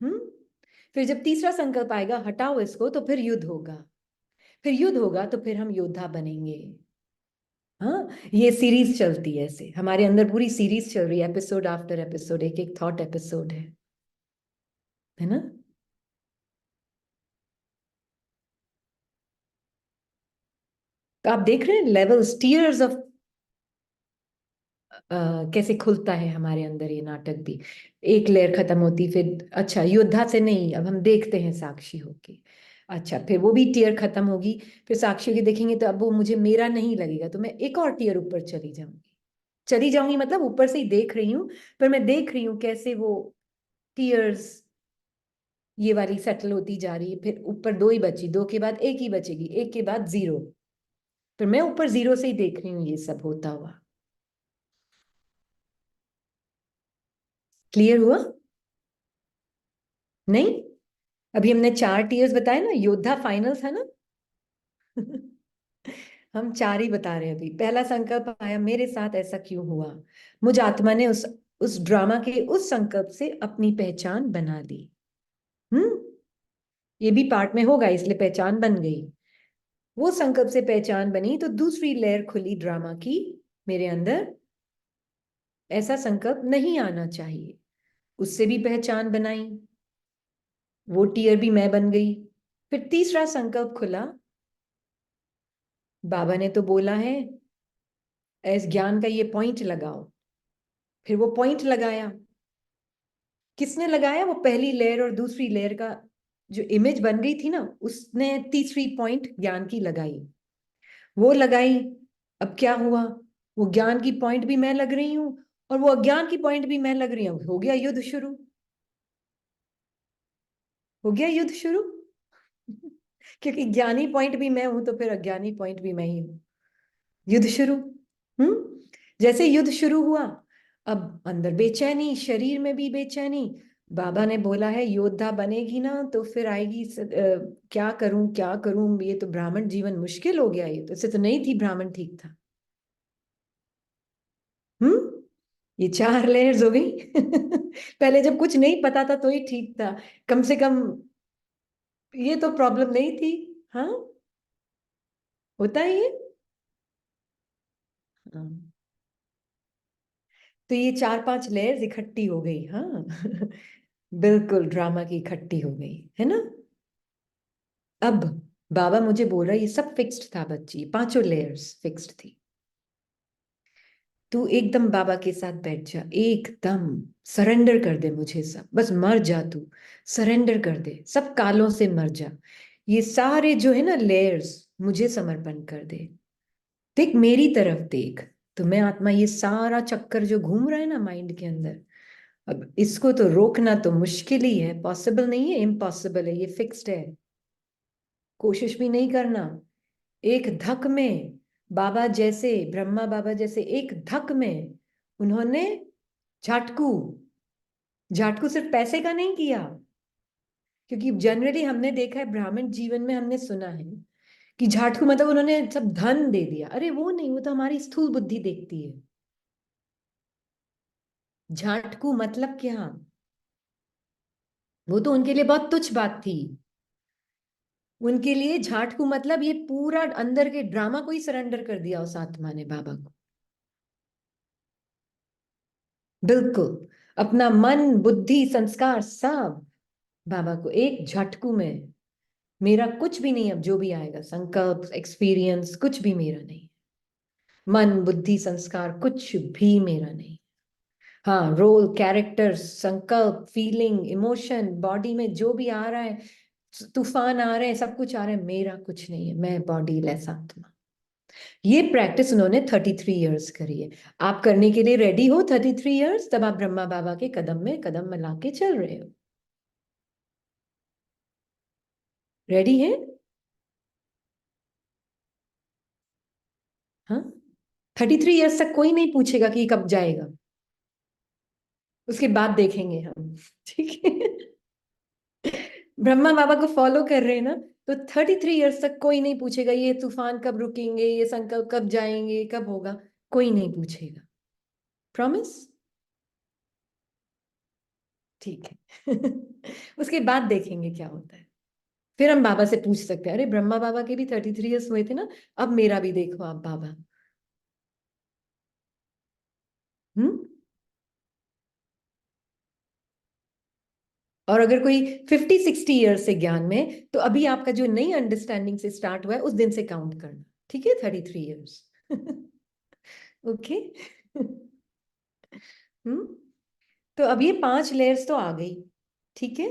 हम्म। फिर जब तीसरा संकल्प आएगा, हटाओ इसको, तो फिर युद्ध होगा। फिर युद्ध होगा तो फिर हम योद्धा बनेंगे। हाँ, ये सीरीज चलती है, ऐसे हमारे अंदर पूरी सीरीज चल रही है, एपिसोड आफ्टर एपिसोड, एक एक थॉट एपिसोड है ना। तो आप देख रहे हैं लेवल्स, टीयर्स ऑफ, कैसे खुलता है हमारे अंदर ये नाटक भी। एक लेयर खत्म होती, फिर अच्छा योद्धा से नहीं, अब हम देखते हैं साक्षी होके। अच्छा, फिर वो भी टीयर खत्म होगी, फिर साक्षी होके देखेंगे, तो अब वो मुझे मेरा नहीं लगेगा, तो मैं एक और टीयर ऊपर चली जाऊंगी। चली जाऊंगी मतलब ऊपर से ही देख रही हूँ, पर मैं देख रही हूँ कैसे वो टीयर्स, ये वाली सेटल होती जा रही है। फिर ऊपर दो ही बची, दो के बाद एक ही बचेगी, एक के बाद जीरो। फिर मैं ऊपर जीरो से ही देख रही हूँ ये सब होता हुआ। क्लियर हुआ? नहीं, अभी हमने 4 टीयर्स बताए ना, योद्धा फाइनल था ना। हम 4 ही बता रहे हैं अभी। पहला संकल्प आया, मेरे साथ ऐसा क्यों हुआ, मुझ आत्मा ने उस ड्रामा के उस संकल्प से अपनी पहचान बना ली। हम्म। ये भी पार्ट में होगा, इसलिए पहचान बन गई। वो संकल्प से पहचान बनी तो दूसरी लेयर खुली ड्रामा की, मेरे अंदर ऐसा संकल्प नहीं आना चाहिए, उससे भी पहचान बनाई, वो टीयर भी मैं बन गई। फिर तीसरा संकल्प खुला, बाबा ने तो बोला है इस ज्ञान का ये पॉइंट लगाओ। फिर वो पॉइंट लगाया, किसने लगाया? वो पहली लेयर और दूसरी लेयर का जो इमेज बन गई थी ना, उसने तीसरी पॉइंट ज्ञान की लगाई, वो लगाई। अब क्या हुआ, वो ज्ञान की पॉइंट भी मैं लग रही हूँ, और वो अज्ञान की पॉइंट भी मैं लग रही हूँ। हो गया युद्ध शुरू, हो गया युद्ध शुरू। क्योंकि ज्ञानी पॉइंट भी मैं हूं, तो फिर अज्ञानी पॉइंट भी मैं ही हूं। युद्ध शुरू। जैसे युद्ध शुरू हुआ, अब अंदर बेचैनी, शरीर में भी बेचैनी। बाबा ने बोला है योद्धा बनेगी ना, तो फिर आएगी क्या करूं क्या करूं, ये तो ब्राह्मण जीवन मुश्किल हो गया, ये तो इससे तो नहीं थी ब्राह्मण ठीक था। हम्म। ये 4 लेयर्स हो गई। पहले जब कुछ नहीं पता था तो ही ठीक था, कम से कम ये तो प्रॉब्लम नहीं थी। हाँ, होता है ये। हाँ। तो ये 4-5 लेयर्स इकट्ठी हो गई, हाँ। बिल्कुल ड्रामा की इकट्ठी हो गई है ना। अब बाबा मुझे बोल रहा है ये सब फिक्स्ड था बच्ची, 5 लेयर्स फिक्स्ड थी। तू एकदम बाबा के साथ बैठ जा, एकदम सरेंडर कर दे मुझे सब, बस मर जा तू, सरेंडर कर दे, सब कालों से मर जा, ये सारे जो है ना लेयर्स मुझे समर्पण कर दे। देख मेरी तरफ देख, तो मैं आत्मा ये सारा चक्कर जो घूम रहा है ना माइंड के अंदर, अब इसको तो रोकना तो मुश्किल ही है, पॉसिबल नहीं है, इम्पॉसिबल है, ये फिक्स्ड है, कोशिश भी नहीं करना। एक धक में बाबा जैसे, ब्रह्मा बाबा जैसे एक धक में उन्होंने झाटकू, झाटकू सिर्फ पैसे का नहीं किया, क्योंकि जनरली हमने देखा है ब्राह्मण जीवन में, हमने सुना है कि झाटकू मतलब उन्होंने सब धन दे दिया, अरे वो नहीं, वो तो हमारी स्थूल बुद्धि देखती है। झाटकू मतलब क्या, वो तो उनके लिए बहुत तुच्छ बात थी। उनके लिए झाटकू मतलब ये पूरा अंदर के ड्रामा को ही सरेंडर कर दिया उस आत्मा ने बाबा को। बिल्कुल, अपना मन बुद्धि संस्कार सब बाबा को एक झटकू में, मेरा कुछ भी नहीं, अब जो भी आएगा संकल्प एक्सपीरियंस कुछ भी मेरा नहीं, मन बुद्धि संस्कार कुछ भी मेरा नहीं। हाँ, रोल कैरेक्टर संकल्प फीलिंग इमोशन बॉडी में जो भी आ रहा है, तूफान आ रहे हैं, सब कुछ आ रहा है, मेरा कुछ नहीं है, मैं बॉडी लेस आत्मा। ये प्रैक्टिस उन्होंने 33 इयर्स करी है। आप करने के लिए रेडी हो 33 इयर्स, तब आप ब्रह्मा बाबा के कदम में कदम मिला के चल रहे हो। रेडी है? हाँ, 33 इयर्स तक कोई नहीं पूछेगा कि कब जाएगा, उसके बाद देखेंगे हम। ठीक है? ब्रह्मा बाबा को फॉलो कर रहे हैं ना, तो 33 इयर्स तक कोई नहीं पूछेगा ये तूफान कब रुकेंगे, ये संकल्प कब जाएंगे, कब होगा, कोई नहीं पूछेगा। प्रॉमिस? ठीक है। उसके बाद देखेंगे क्या होता है, फिर हम बाबा से पूछ सकते हैं, अरे ब्रह्मा बाबा के भी 33 इयर्स हुए थे ना, अब मेरा भी देखो आप बाबा। हम्म। और अगर कोई 50-60 इयर्स से ज्ञान में, तो अभी आपका जो नई अंडरस्टैंडिंग से स्टार्ट हुआ है उस दिन से काउंट करना, ठीक है? 33 इयर्स। ओके। हम्म। तो अब ये 5 लेयर्स तो आ गई, ठीक है?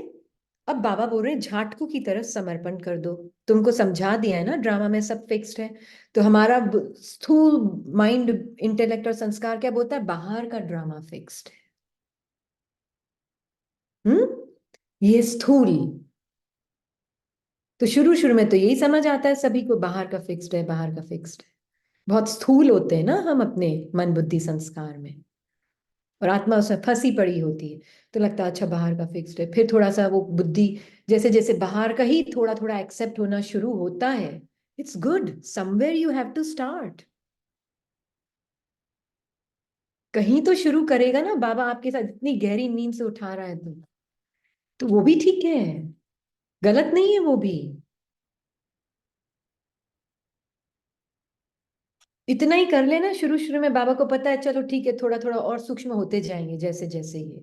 अब बाबा बोल रहे हैं झाटकू की तरह समर्पण कर दो। तुमको समझा दिया है ना ड्रामा में सब फिक्स्ड है, तो हमारा स्थूल माइंड इंटेलेक्ट और संस्कार क्या बोलता है, बाहर का ड्रामा फिक्स्ड है। ये स्थूल, तो शुरू शुरू में तो यही समझ आता है सभी को, बाहर का फिक्स्ड है, बाहर का फिक्स्ड है। बहुत स्थूल होते हैं ना हम अपने मन बुद्धि संस्कार में, और आत्मा उसमें फंसी पड़ी होती है, तो लगता है अच्छा बाहर का फिक्स्ड है। फिर थोड़ा सा वो बुद्धि जैसे जैसे बाहर का ही थोड़ा थोड़ा एक्सेप्ट होना शुरू होता है, it's good, somewhere you have to start. कहीं तो शुरू करेगा ना बाबा आपके साथ, इतनी गहरी नींद से उठा रहा है तो वो भी ठीक है, गलत नहीं है वो भी। इतना ही कर लेना शुरू शुरू में, बाबा को पता है चलो ठीक है, थोड़ा थोड़ा और सूक्ष्म होते जाएंगे जैसे जैसे ये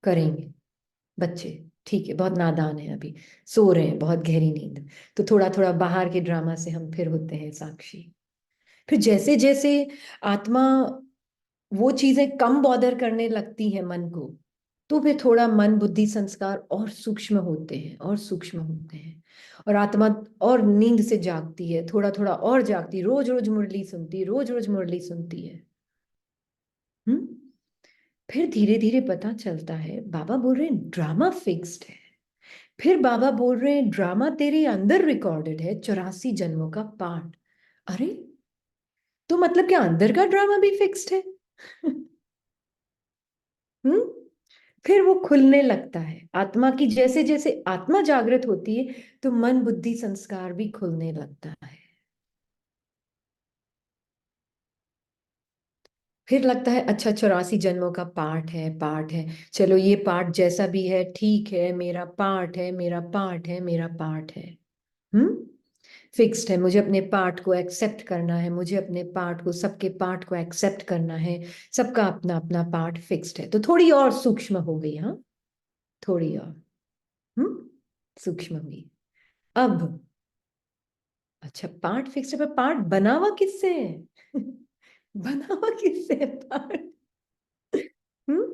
करेंगे बच्चे, ठीक है बहुत नादान है अभी, सो रहे हैं बहुत गहरी नींद, तो थोड़ा थोड़ा बाहर के ड्रामा से हम फिर होते हैं साक्षी। फिर जैसे जैसे आत्मा वो चीजें कम बॉदर करने लगती है मन को, तो फिर थोड़ा मन बुद्धि संस्कार और सूक्ष्म होते हैं और सूक्ष्म होते हैं, और आत्मा और नींद से जागती है, थोड़ा थोड़ा और जागती, रोज रोज मुरली सुनती, रोज रोज मुरली सुनती है। हम्म। फिर धीरे धीरे पता चलता है, बाबा बोल रहे हैं ड्रामा फिक्स्ड है, फिर बाबा बोल रहे हैं ड्रामा तेरे अंदर रिकॉर्डेड है, 84 जन्मों का पार्ट। अरे, तो मतलब क्या अंदर का ड्रामा भी फिक्स्ड है? हम्म। फिर वो खुलने लगता है, आत्मा की जैसे जैसे आत्मा जागृत होती है, तो मन बुद्धि संस्कार भी खुलने लगता है। फिर लगता है अच्छा 84 जन्मों का पार्ट है, पार्ट है, चलो ये पार्ट जैसा भी है ठीक है, मेरा पार्ट है, मेरा पार्ट है, मेरा पार्ट है। हम्म। फिक्स्ड है, मुझे अपने पार्ट को एक्सेप्ट करना है, मुझे अपने पार्ट को, सबके पार्ट को एक्सेप्ट करना है, सबका अपना अपना पार्ट फिक्स्ड है, तो थोड़ी और सूक्ष्म हो गई, हाँ थोड़ी और। हम्म। सूक्ष्म हुई। अब अच्छा पार्ट फिक्स्ड है, पर पार्ट बना हुआ किससे है? बना हुआ किससे है पार्ट? हम्म।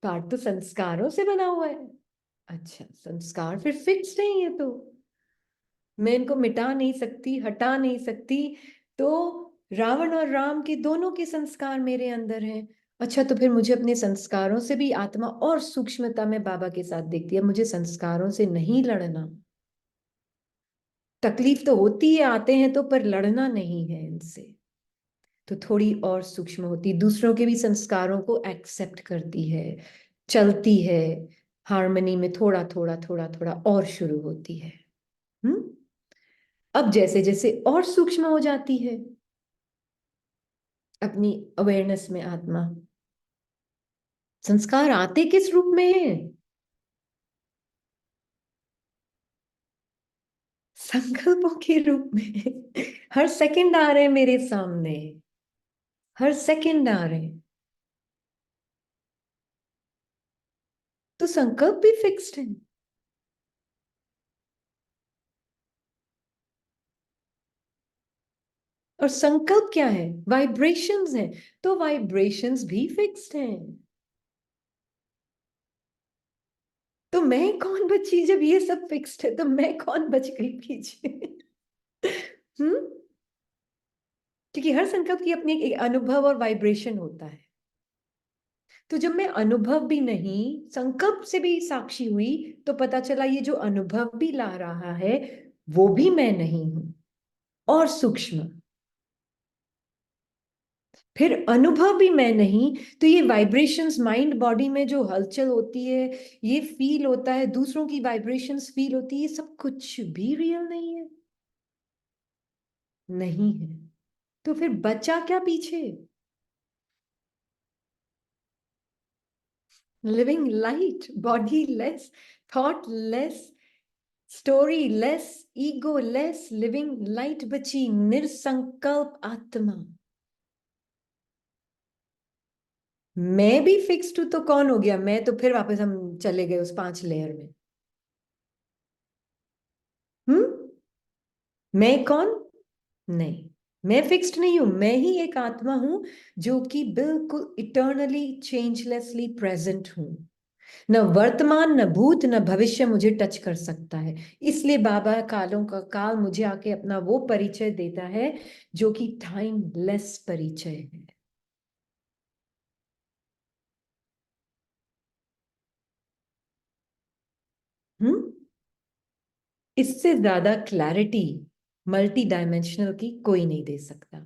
पार्ट तो संस्कारों से बना हुआ है। अच्छा, संस्कार फिर फिक्स नहीं है तो मैं इनको मिटा नहीं सकती, हटा नहीं सकती। तो रावण और राम के दोनों के संस्कार मेरे अंदर हैं। अच्छा, तो फिर मुझे अपने संस्कारों से भी आत्मा और सूक्ष्मता में बाबा के साथ दिखती है। मुझे संस्कारों से नहीं लड़ना। तकलीफ तो होती है, आते हैं तो, पर लड़ना नहीं है इनसे। तो थोड़ी और सूक्ष्म होती, दूसरों के भी संस्कारों को एक्सेप्ट करती है, चलती है हार्मनी में, थोड़ा थोड़ा थोड़ा थोड़ा और शुरू होती है। हम्म। अब जैसे जैसे और सूक्ष्म हो जाती है अपनी अवेयरनेस में आत्मा, संस्कार आते किस रूप में है? संकल्पों के रूप में। हर सेकंड आ रहे हैं मेरे सामने, हर सेकंड आ रहे हैं। तो संकल्प भी फिक्स्ड है। और संकल्प क्या है? वाइब्रेशंस हैं। तो वाइब्रेशंस भी फिक्स्ड हैं। तो मैं कौन बची जब ये सब फिक्स्ड है? तो मैं कौन बच गई पीछे? हम्म। क्योंकि हर संकल्प की अपनी एक अनुभव और वाइब्रेशन होता है। तो जब मैं अनुभव भी नहीं, संकल्प से भी साक्षी हुई, तो पता चला ये जो अनुभव भी ला रहा है वो भी मैं नहीं हूं, और सूक्ष्म। फिर अनुभव भी मैं नहीं, तो ये वाइब्रेशंस माइंड बॉडी में जो हलचल होती है, ये फील होता है, दूसरों की वाइब्रेशंस फील होती है, ये सब कुछ भी रियल नहीं है। नहीं है। तो फिर बचा क्या पीछे? Living light, body less, thought less, story less, ego less, living light बची, निरसंकल्प आत्मा। मैं भी फिक्स्ड हूं तो कौन हो गया मैं? तो फिर वापस हम चले गए उस 5 लेयर में। हम्म। मैं कौन? नहीं, मैं फिक्स्ड नहीं हूं। मैं ही एक आत्मा हूं जो कि बिल्कुल इटर्नली चेंजलेसली प्रेजेंट हूं। न वर्तमान, न भूत, न भविष्य मुझे टच कर सकता है। इसलिए बाबा कालों का काल मुझे आके अपना वो परिचय देता है जो कि टाइमलेस परिचय है। हम्म। इससे ज्यादा क्लैरिटी मल्टी डायमेंशनल की कोई नहीं दे सकता,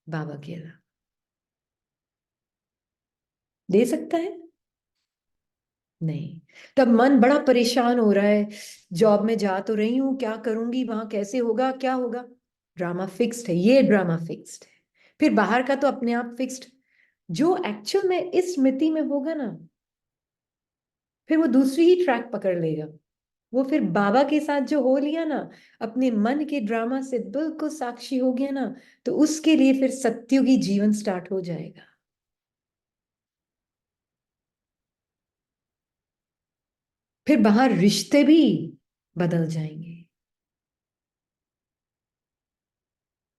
बाबा के अलावा। दे सकता है? नहीं। तब मन बड़ा परेशान हो रहा है, जॉब में जा तो रही हूं, क्या करूंगी, वहां कैसे होगा, क्या होगा? ड्रामा फिक्स्ड है, ये ड्रामा फिक्स्ड है। फिर बाहर का तो अपने आप फिक्स्ड। जो एक्चुअल में इस स्मृति में होगा ना, फिर वो दूसरी ही ट्रैक पकड़ लेगा। वो फिर बाबा के साथ जो हो लिया ना, अपने मन के ड्रामा से बिल्कुल साक्षी हो गया ना, तो उसके लिए फिर सत्युगी जीवन स्टार्ट हो जाएगा। फिर बाहर रिश्ते भी बदल जाएंगे।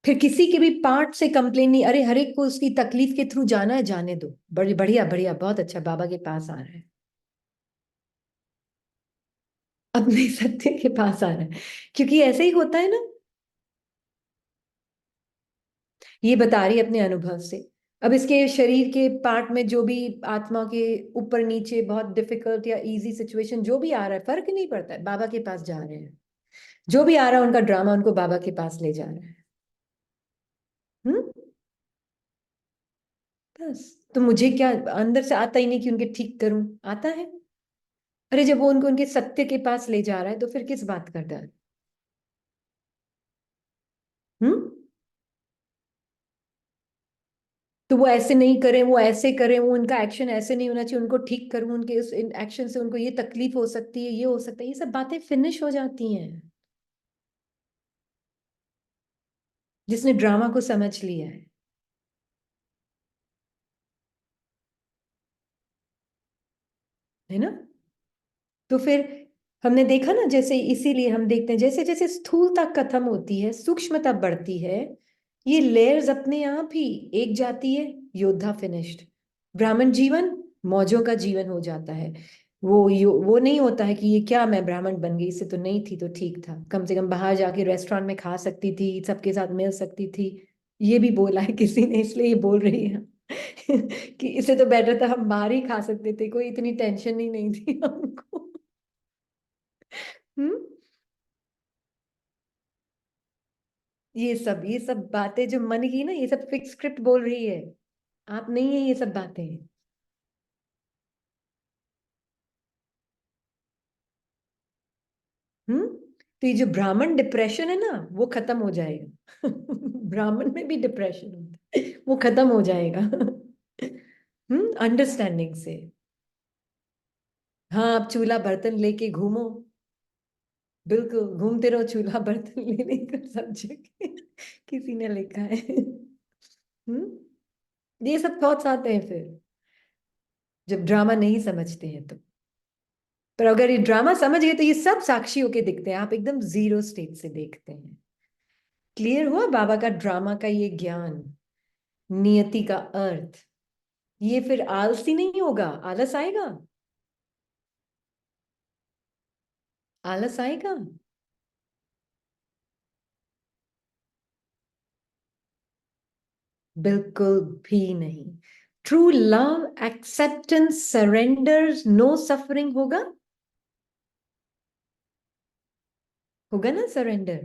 फिर किसी के भी पार्ट से कंप्लेन नहीं, अरे हर एक को उसकी तकलीफ के थ्रू जाना है, जाने दो, बड़ी बढ़िया बढ़िया, बहुत अच्छा, बाबा के पास आ रहा है, अपने सत्य के पास आ रहा है। क्योंकि ऐसे ही होता है ना। ये बता रही है अपने अनुभव से। अब इसके शरीर के पार्ट में जो भी आत्मा के ऊपर नीचे बहुत डिफिकल्ट या इजी सिचुएशन जो भी आ रहा है, फर्क नहीं पड़ता है, बाबा के पास जा रहे हैं। जो भी आ रहा है उनका ड्रामा उनको बाबा के पास ले जा रहा है। हम्म। बस। तो मुझे क्या अंदर से आता ही नहीं कि उनके ठीक करूं? आता है। अरे जब वो उनको उनके सत्य के पास ले जा रहा है तो फिर किस बात का डर? हम्म। तो वो ऐसे नहीं करें, वो ऐसे करें, वो उनका एक्शन ऐसे नहीं होना चाहिए, उनको ठीक करूं, उनके उस एक्शन से उनको ये तकलीफ हो सकती है, ये हो सकता है, ये सब बातें फिनिश हो जाती हैं जिसने ड्रामा को समझ लिया है ना? तो फिर हमने देखा ना, जैसे इसीलिए हम देखते हैं जैसे जैसे स्थूलता खत्म होती है, सूक्ष्मता बढ़ती है, ये लेयर्स अपने आप ही, एक जाती है, योद्धा फिनिश्ड, ब्राह्मण जीवन मौजों का जीवन हो जाता है। वो नहीं होता है कि ये क्या, मैं ब्राह्मण बन गई, इससे तो नहीं थी तो ठीक था, कम से कम बाहर जाके रेस्टोरेंट में खा सकती थी, सबके साथ मिल सकती थी। ये भी बोला है किसी ने, इसलिए ये बोल रही है कि इससे तो बेटर था हम बाहर ही खा सकते थे, कोई इतनी टेंशन ही नहीं थी हमको। हम्म। ये सब बातें जो मन की ना, ये सब फिक्स स्क्रिप्ट बोल रही है, आप नहीं है ये सब बातें। हम्म। तो ये जो ब्राह्मण डिप्रेशन है ना, वो खत्म हो जाएगा। ब्राह्मण में भी डिप्रेशन होता है, वो खत्म हो जाएगा। अंडरस्टैंडिंग से। हाँ, आप चूल्हा बर्तन लेके घूमो, बिल्कुल घूमते रहो चूल्हा बर्तन लेने का सब जगह। किसी ने लिखा है। ये सब थॉट्स आते हैं फिर, जब ड्रामा नहीं समझते हैं तो। पर अगर ये ड्रामा समझ गए तो ये सब साक्षी होके दिखते हैं, आप एकदम जीरो स्टेट से देखते हैं। क्लियर हुआ बाबा का ड्रामा का ये ज्ञान, नियति का अर्थ। ये फिर आलसी नहीं होगा, आलस आएगा, आलस आएगा। बिल्कुल भी नहीं। True love, acceptance, surrender, no suffering होगा, होगा ना सरेंडर,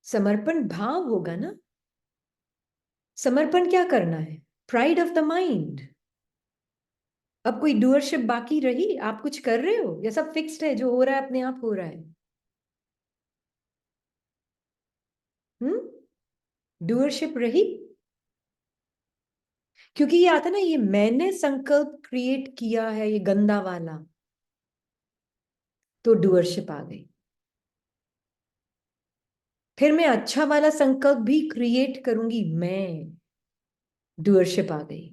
समर्पण भाव होगा ना। समर्पण क्या करना है? Pride of the mind. अब कोई डूअरशिप बाकी रही? आप कुछ कर रहे हो या सब फिक्स्ड है, जो हो रहा है अपने आप हो रहा है? हम्म। डूअरशिप रही? क्योंकि ये आता ना, ये मैंने संकल्प क्रिएट किया है ये गंदा वाला, तो डूअरशिप आ गई। फिर मैं अच्छा वाला संकल्प भी क्रिएट करूंगी, मैं, डूअरशिप आ गई।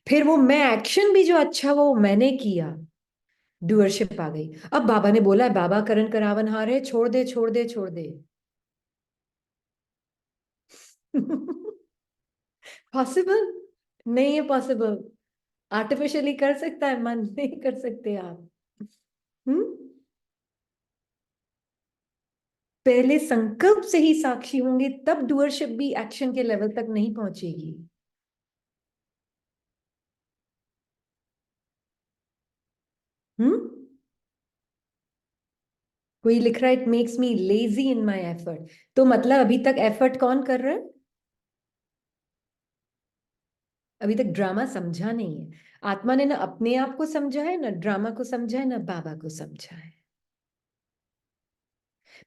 फिर वो मैं एक्शन भी जो अच्छा वो मैंने किया, डूअरशिप आ गई। अब बाबा ने बोला है, बाबा करण करावन हार है, छोड़ दे छोड़ दे छोड़ दे। पॉसिबल नहीं है, पॉसिबल आर्टिफिशियली कर सकता है मन, नहीं कर सकते आप। हम्म। पहले संकल्प से ही साक्षी होंगे, तब डूअरशिप भी एक्शन के लेवल तक नहीं पहुंचेगी। हम्म। कोई लिख रहा है, it makes me lazy in my effort, तो मतलब अभी तक एफर्ट कौन कर रहा है? अभी तक ड्रामा समझा नहीं है। आत्मा ने ना अपने आप को समझा है, ना ड्रामा को समझा है, ना बाबा को समझा है।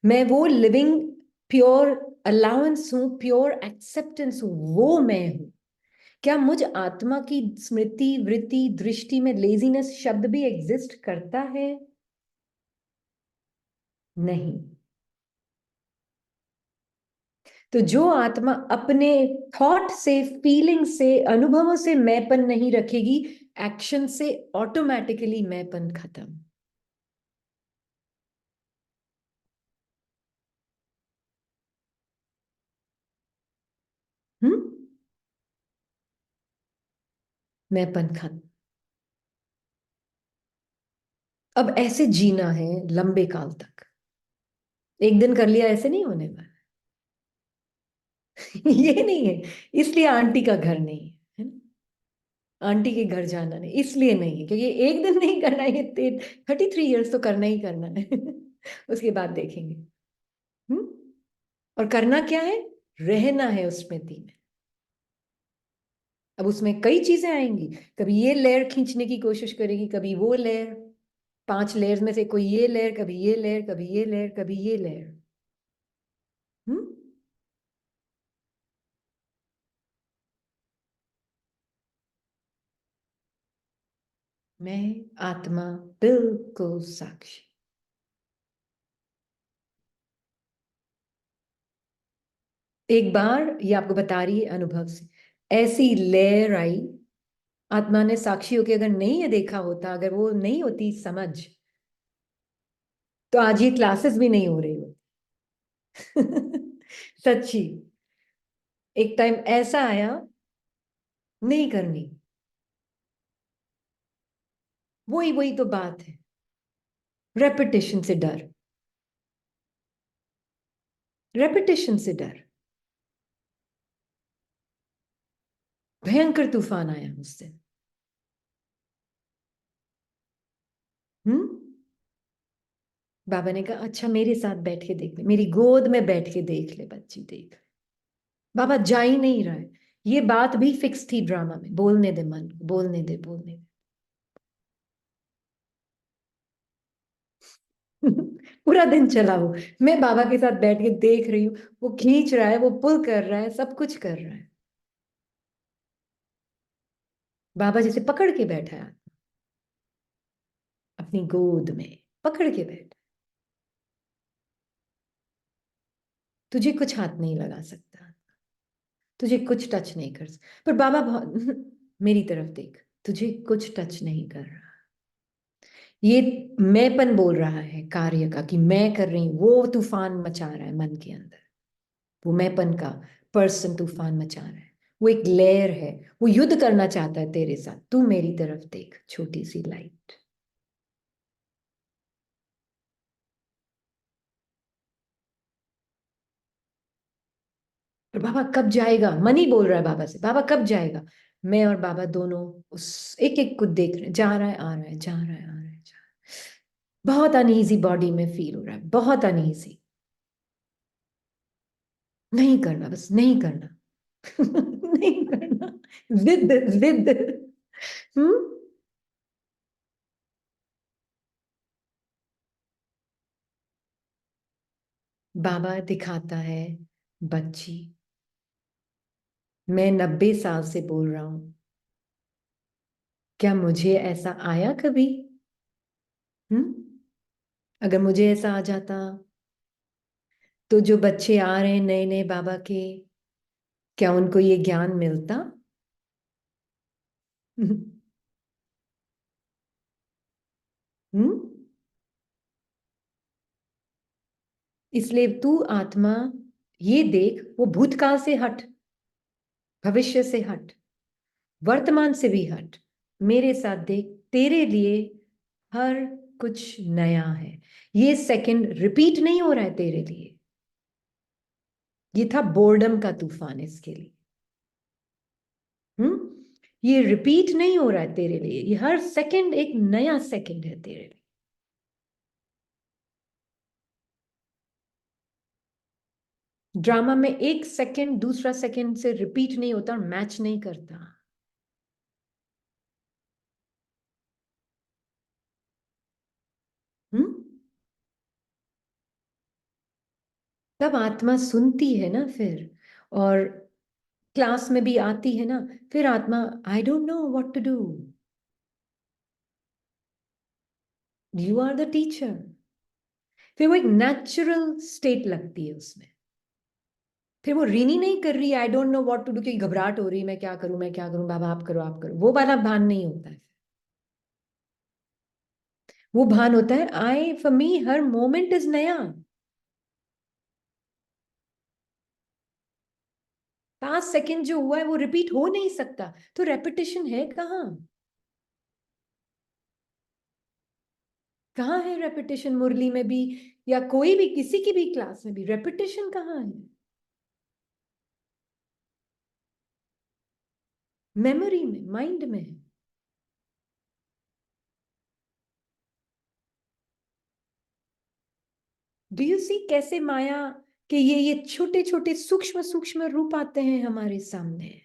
मैं वो लिविंग प्योर अलाउंस हूं, प्योर एक्सेप्टेंस हूं, वो मैं हूं। क्या मुझ आत्मा की स्मृति वृत्ति दृष्टि में लेजीनेस शब्द भी एग्जिस्ट करता है? नहीं। तो जो आत्मा अपने थॉट से, फीलिंग से, अनुभवों से मैंपन नहीं रखेगी, एक्शन से ऑटोमेटिकली मैंपन खत्म। हम्म। मैंपन खत्म। अब ऐसे जीना है लंबे काल तक, एक दिन कर लिया ऐसे नहीं होने वाला। ये नहीं है, इसलिए आंटी का घर नहीं है ना? आंटी के घर जाना नहीं, इसलिए नहीं है क्योंकि एक दिन नहीं करना है, ये 33 ईयर्स तो करना ही करना है। उसके बाद देखेंगे। हम्म। और करना क्या है? रहना है उस स्मृति में। अब उसमें कई चीजें आएंगी, कभी ये लेयर खींचने की कोशिश करेगी, कभी वो लेयर, 5 लेयर्स में से कोई ये लेयर, कभी ये लेयर, कभी ये लेयर, कभी ये लेयर। हम्म। मैं आत्मा, बिल्कुल साक्षी। एक बार ये आपको बता रही है अनुभव से, ऐसी लेयर आई, आत्मा ने साक्षी होकर अगर नहीं ये देखा होता, अगर वो नहीं होती समझ, तो आज ये क्लासेस भी नहीं हो रही होती। सच्ची। एक टाइम ऐसा आया, नहीं करनी। वही वही तो बात है, रेपिटेशन से डर, रेपिटेशन से डर। भयंकर तूफान आया उस दिन। हम्म। बाबा ने कहा अच्छा मेरे साथ बैठ के देख ले, मेरी गोद में बैठ के देख ले बच्ची, देख ले। बाबा जा ही नहीं रहा है। ये बात भी फिक्स थी ड्रामा में, बोलने दे मन को, बोलने दे, बोलने दे। पूरा दिन चला वो, मैं बाबा के साथ बैठ के देख रही हूँ, वो खींच रहा है, वो पुल कर रहा है, सब कुछ कर रहा है। बाबा जैसे पकड़ के बैठा है, अपनी गोद में पकड़ के बैठा। तुझे कुछ हाथ नहीं लगा सकता, तुझे कुछ टच नहीं कर सकता। पर बाबा बहुत मेरी तरफ देख, तुझे कुछ टच नहीं कर रहा। ये मैंपन बोल रहा है कार्य का, कि मैं कर रही हूं, वो तूफान मचा रहा है मन के अंदर। वो मैंपन का पर्सन तूफान मचा रहा है। वो एक लेयर है, वो युद्ध करना चाहता है तेरे साथ। तू मेरी तरफ देख, छोटी सी लाइट। और बाबा कब जाएगा, मनी बोल रहा है बाबा से, बाबा कब जाएगा। मैं और बाबा दोनों उस एक एक को देख रहे हैं, जा रहा है आ रहा है, जा रहा है आ रहा है, जा रहा है। बहुत अनईजी बॉडी में फील हो रहा है, बहुत अनईजी। नहीं करना, बस नहीं करना। नहीं करना। जिद, जिद। हम्म। बाबा दिखाता है बच्ची, मैं 90 साल से बोल रहा हूं, क्या मुझे ऐसा आया कभी। हम्म। अगर मुझे ऐसा आ जाता, तो जो बच्चे आ रहे हैं नए नए बाबा के, क्या उनको ये ज्ञान मिलता। हम्म। इसलिए तू आत्मा, ये देख, वो भूतकाल से हट, भविष्य से हट, वर्तमान से भी हट, मेरे साथ देख। तेरे लिए हर कुछ नया है। ये सेकंड रिपीट नहीं हो रहा है तेरे लिए। ये था बोर्डम का तूफान इसके लिए। हम्म। ये रिपीट नहीं हो रहा है तेरे लिए, ये हर सेकंड एक नया सेकंड है तेरे लिए। ड्रामा में एक सेकंड दूसरा सेकंड से रिपीट नहीं होता और मैच नहीं करता। हम्म। तब आत्मा सुनती है ना फिर, और क्लास में भी आती है ना, फिर आत्मा, I don't know what to do, you are the teacher. फिर वो एक नेचुरल स्टेट लगती है उसमें। फिर वो रीनी नहीं कर रही, I don't know what to do, कि घबराहट हो रही, मैं क्या करूं, मैं क्या करूं, बाबा आप करो आप करो, वो वाला भान नहीं होता है। वो भान होता है, आई फॉर मी हर मोमेंट इज नया। पांच सेकंड जो हुआ है वो रिपीट हो नहीं सकता, तो रेपिटेशन है कहाँ। कहाँ है रेपिटेशन मुरली में भी, या कोई भी किसी की भी क्लास में भी रेपिटेशन कहाँ है। मेमोरी में, माइंड में है। डू यू सी कैसे माया के ये छोटे छोटे सूक्ष्म सूक्ष्म रूप आते हैं हमारे सामने।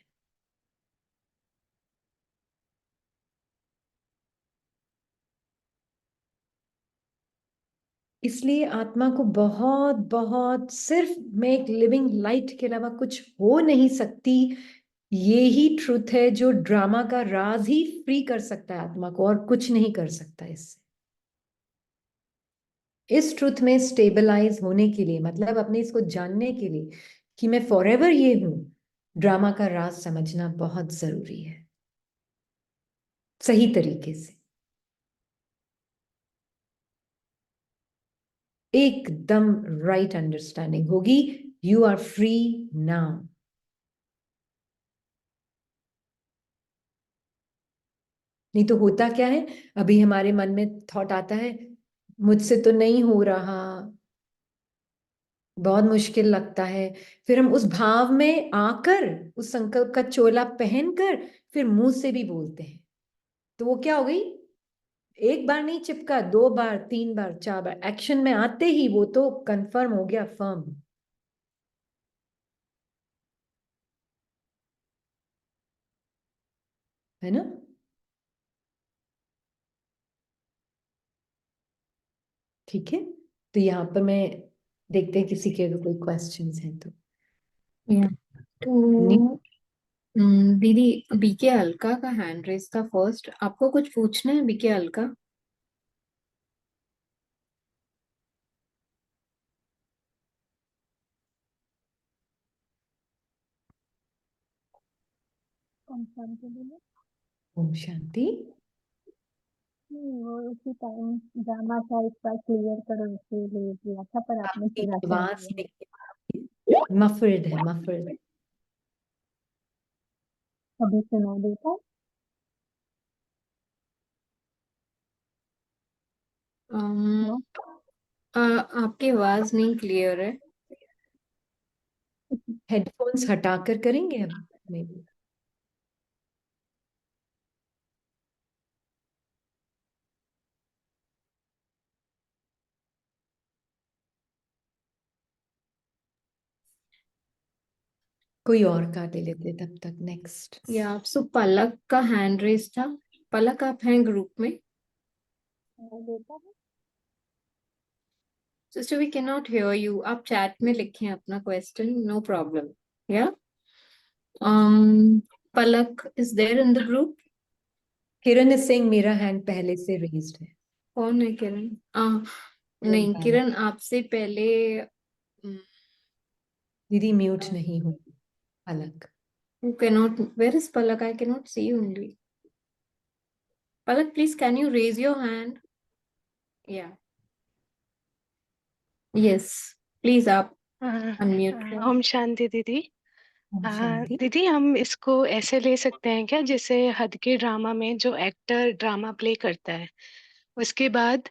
इसलिए आत्मा को बहुत बहुत, सिर्फ मैं एक लिविंग लाइट के अलावा कुछ हो नहीं सकती। ये ही ट्रुथ है जो ड्रामा का राज ही फ्री कर सकता है आत्मा को, और कुछ नहीं कर सकता इससे। इस ट्रुथ में स्टेबलाइज होने के लिए, मतलब अपने इसको जानने के लिए कि मैं फॉरएवर ये हूं, ड्रामा का राज समझना बहुत जरूरी है, सही तरीके से। एकदम राइट अंडरस्टैंडिंग होगी, यू आर फ्री नाउ। नहीं तो होता क्या है, अभी हमारे मन में थॉट आता है, मुझसे तो नहीं हो रहा, बहुत मुश्किल लगता है। फिर हम उस भाव में आकर, उस संकल्प का चोला पहनकर फिर मुंह से भी बोलते हैं, तो वो क्या हो गई, एक बार नहीं चिपका, 2 बार, 3 बार, 4 बार, एक्शन में आते ही वो तो कंफर्म हो गया, फर्म। है ना? ठीक है, तो यहाँ पर मैं देखते हैं किसी के अगर कोई क्वेश्चंस हैं तो। या नहीं, तो दीदी, बीके अलका का हैंड रेस था फर्स्ट। आपको कुछ पूछना है बीके अलका? कौन सा आंसर बोले? ओम शांति। वो उसी टाइम ड्रामा था, एक बार क्लियर करो इसीलिए किया था, पर आपने आपकी पूरा कर आवाज दिया। नहीं, मफर्ड है, मफर्ड। अभी सुनाई देता? अम, नो। आपकी आवाज नहीं क्लियर है। हेडफोन्स हटाकर करेंगे अब मे बी। कोई और का ले लेते तब तक, नेक्स्ट। या आप सो पलक का हैंड रेस था। पलक, आप हैं ग्रुप में? सुनाई देता है? Sister, we can not hear you. आप चैट में लिखें अपना क्वेश्चन, नो प्रॉब्लम। या Palak is there in the group? Kiran is saying मेरा हैंड पहले से रेज्ड है। कौन है किरण? किरण नहीं, बाला। किरण आपसे पहले। दीदी म्यूट नहीं हूँ, अलग। You cannot. Where is Palak? I cannot see only. Palak, please, can you raise your hand? Yeah. Yes. Please, आप unmute करें. ओम शांति दीदी। ओम शांति। दीदी, हम इसको ऐसे ले सकते हैं क्या, जैसे हद के ड्रामा में जो एक्टर ड्रामा प्ले करता है, उसके बाद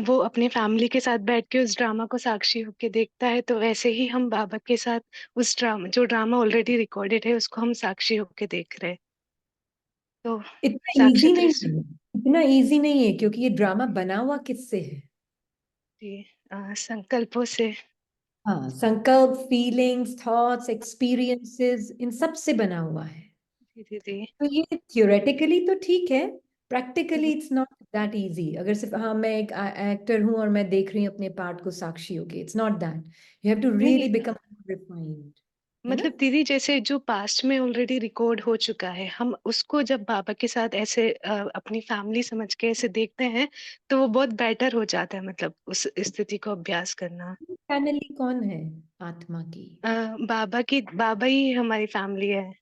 वो अपने फैमिली के साथ बैठ के उस ड्रामा को साक्षी होके देखता है, तो वैसे ही हम बाबा के साथ उस ड्रामा, जो ड्रामा ऑलरेडी रिकॉर्डेड है, उसको हम साक्षी होके देख रहे हैं। तो इतना इजी साक्षी नहीं दृष्टि। है, इतना इजी नहीं है, क्योंकि ये ड्रामा बना हुआ किससे है? संकल्पों से। हाँ, संकल्प, फीलिंग्स, थॉट्स, एक्सपीरियंसेस, इन सब से बना हुआ है। जी दीदी। तो ये थियोरेटिकली तो ठीक है, practically it's not that easy. अगर सिर्फ हाँ मैं एक एक्टर हूँ और मैं देख रही हूँ अपने पार्ट को साक्षी होके, it's not that. You have to नहीं, रियली बिकम रिफाइंड। है ना? मतलब दीदी, जैसे जो पास्ट में ऑलरेडी रिकॉर्ड हो चुका है, हम उसको जब बाबा के साथ ऐसे अपनी फैमिली समझ के ऐसे देखते हैं, तो वो बहुत बेटर हो जाता है, मतलब उस स्थिति को अभ्यास करना। फाइनली कौन है आत्मा की? बाबा ही हमारी फैमिली है।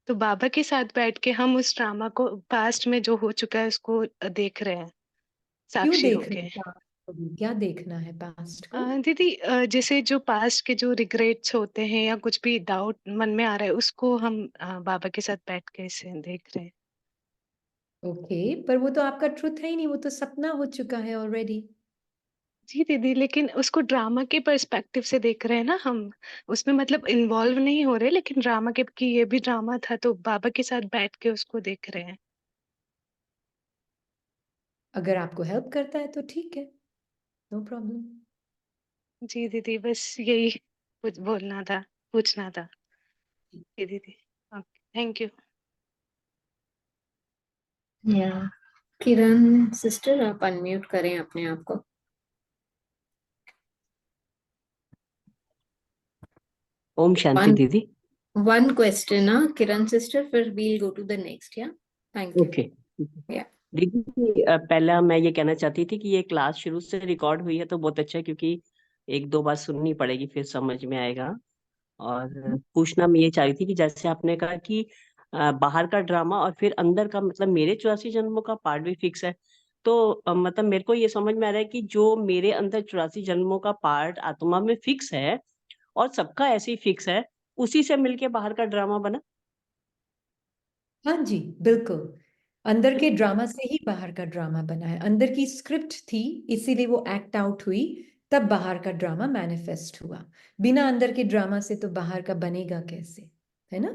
तो बाबा के साथ बैठ के हम उस ड्रामा को, पास्ट में जो हो चुका है, उसको देख रहे हैं क्यों साक्षी देख रहे होके। हैं past को भी? क्या देखना है पास्ट को? दीदी, जैसे जो पास्ट के जो रिग्रेट्स होते हैं या कुछ भी डाउट मन में आ रहा है, उसको हम बाबा के साथ बैठ के इसे देख रहे हैं। ओके, पर वो तो आपका ट्रुथ है ही नहीं, वो तो सपना हो चुका है ऑलरेडी। जी दीदी, लेकिन उसको ड्रामा के पर्सपेक्टिव से देख रहे हैं ना हम। उसमें मतलब इन्वॉल्व नहीं हो रहे, लेकिन ड्रामा के कि ये भी ड्रामा था, तो बाबा के साथ बैठ के उसको देख रहे हैं। अगर आपको हेल्प करता है तो ठीक है, नो प्रॉब्लम। जी दीदी, बस यही कुछ बोलना था, पूछना था। जी दीदी। Okay, thank you. Yeah Kiran sister, आप अनम्यूट करें अपने आप को. ओम शांति वन दीदी। वन क्वेश्चन ना किरण सिस्टर, फिर we'll go to the next. Yeah thank you. Okay yeah दीदी, पहला मैं ये कहना चाहती थी कि ये क्लास शुरू से रिकॉर्ड हुई है तो बहुत अच्छा है, क्योंकि एक दो बार सुननी पड़ेगी फिर समझ में आएगा। और पूछना मैं ये चाह रही थी कि जैसे आपने कहा कि बाहर का ड्रामा और फिर अंदर का, मतलब मेरे 84 जन्मों का पार्ट भी फिक्स है। तो मतलब मेरे को ये समझ में आ रहा है कि जो मेरे अंदर 84 जन्मों का पार्ट आत्मा में फिक्स है और सबका ऐसे ही फिक्स है, उसी से मिलके बाहर का ड्रामा बना। हाँ जी, बिल्कुल। अंदर के ड्रामा से ही बाहर का ड्रामा बना है, अंदर की स्क्रिप्ट थी इसीलिए वो एक्ट आउट हुई, तब बाहर का ड्रामा मैनिफेस्ट हुआ। बिना अंदर के ड्रामा से तो बाहर का बनेगा कैसे, है ना?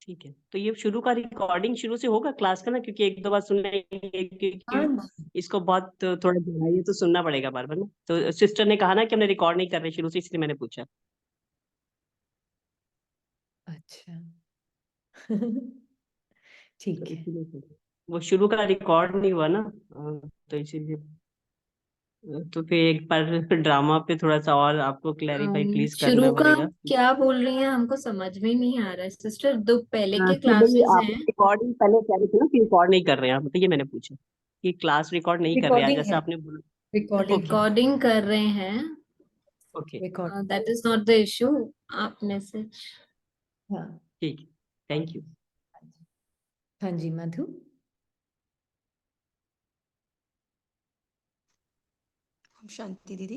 ठीक है, तो ये शुरू का रिकॉर्डिंग शुरू से होगा क्लास का ना, क्योंकि एक दो बार सुनने क्योंकि हाँ जी। इसको बहुत थोड़ा गहराई तो सुनना पड़ेगा बार बार ना। तो सिस्टर ने कहा ना कि हमने रिकॉर्ड नहीं कर रहे शुरू से, इसलिए मैंने पूछा। अच्छा। ठीक तो है। इसीलिए पूछा। वो शुरू का रिकॉर्ड नहीं हुआ ना, तो इसीलिए। तो फिर एक बार ड्रामा पे थोड़ा सा और आपको क्लैरिफाई प्लीज शुरू करना का पड़ेगा। क्या बोल रही हैं, हमको समझ में नहीं आ रहा है सिस्टर। दो पहले हाँ, के कि भाई क्लासेस आप हैं। रिकॉर्डिंग पहले कह रहे थे ना कि रिकॉर्ड नहीं कर रहे हैं आप, तो ये मैंने पूछा कि क्लास रिकॉर्ड नहीं कर रहे हैं रिकॉर्डिंग जैसे है, आपने बोला। रिकॉर्डिंग है, रिकॉर्डिंग कर रहे हैं। Okay, record. That is not the issue. आप मैसेज। हाँ। ठीक है, थैंक यू। हाँ जी मधु। ओम शांति दीदी।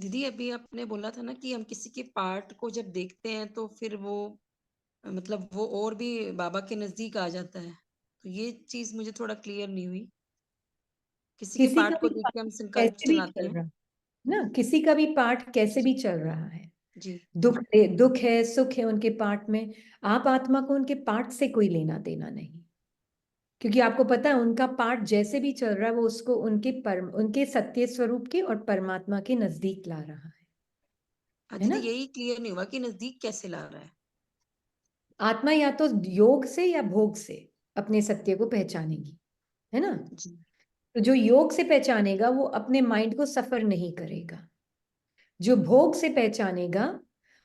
दीदी अभी आपने बोला था ना कि हम किसी के पार्ट को जब देखते हैं तो फिर वो मतलब वो और भी बाबा के नजदीक आ जाता है, तो ये चीज मुझे थोड़ा क्लियर नहीं हुई। किसी के किसी का पार्ट को भी देख के पाठ हम संकल्प कैसे भी चलाते चल हैं। रहा ना, किसी का भी पाठ कैसे भी चल रहा है, जी दुख है सुख है उनके पाठ में, आप आत्मा को उनके पाठ से कोई लेना देना नहीं, क्योंकि आपको पता है उनका पाठ जैसे भी चल रहा है वो उसको उनके सत्य स्वरूप के और परमात्मा के नजदीक ला रहा हाँ है दीदी, ना? यही क्लियर नहीं हुआ कि नजदीक कैसे ला रहा है। आत्मा या तो योग से या भोग से अपने सत्य को पहचानेगी, है ना? जी तो जो योग से पहचानेगा वो अपने माइंड को सफर नहीं करेगा, जो भोग से पहचानेगा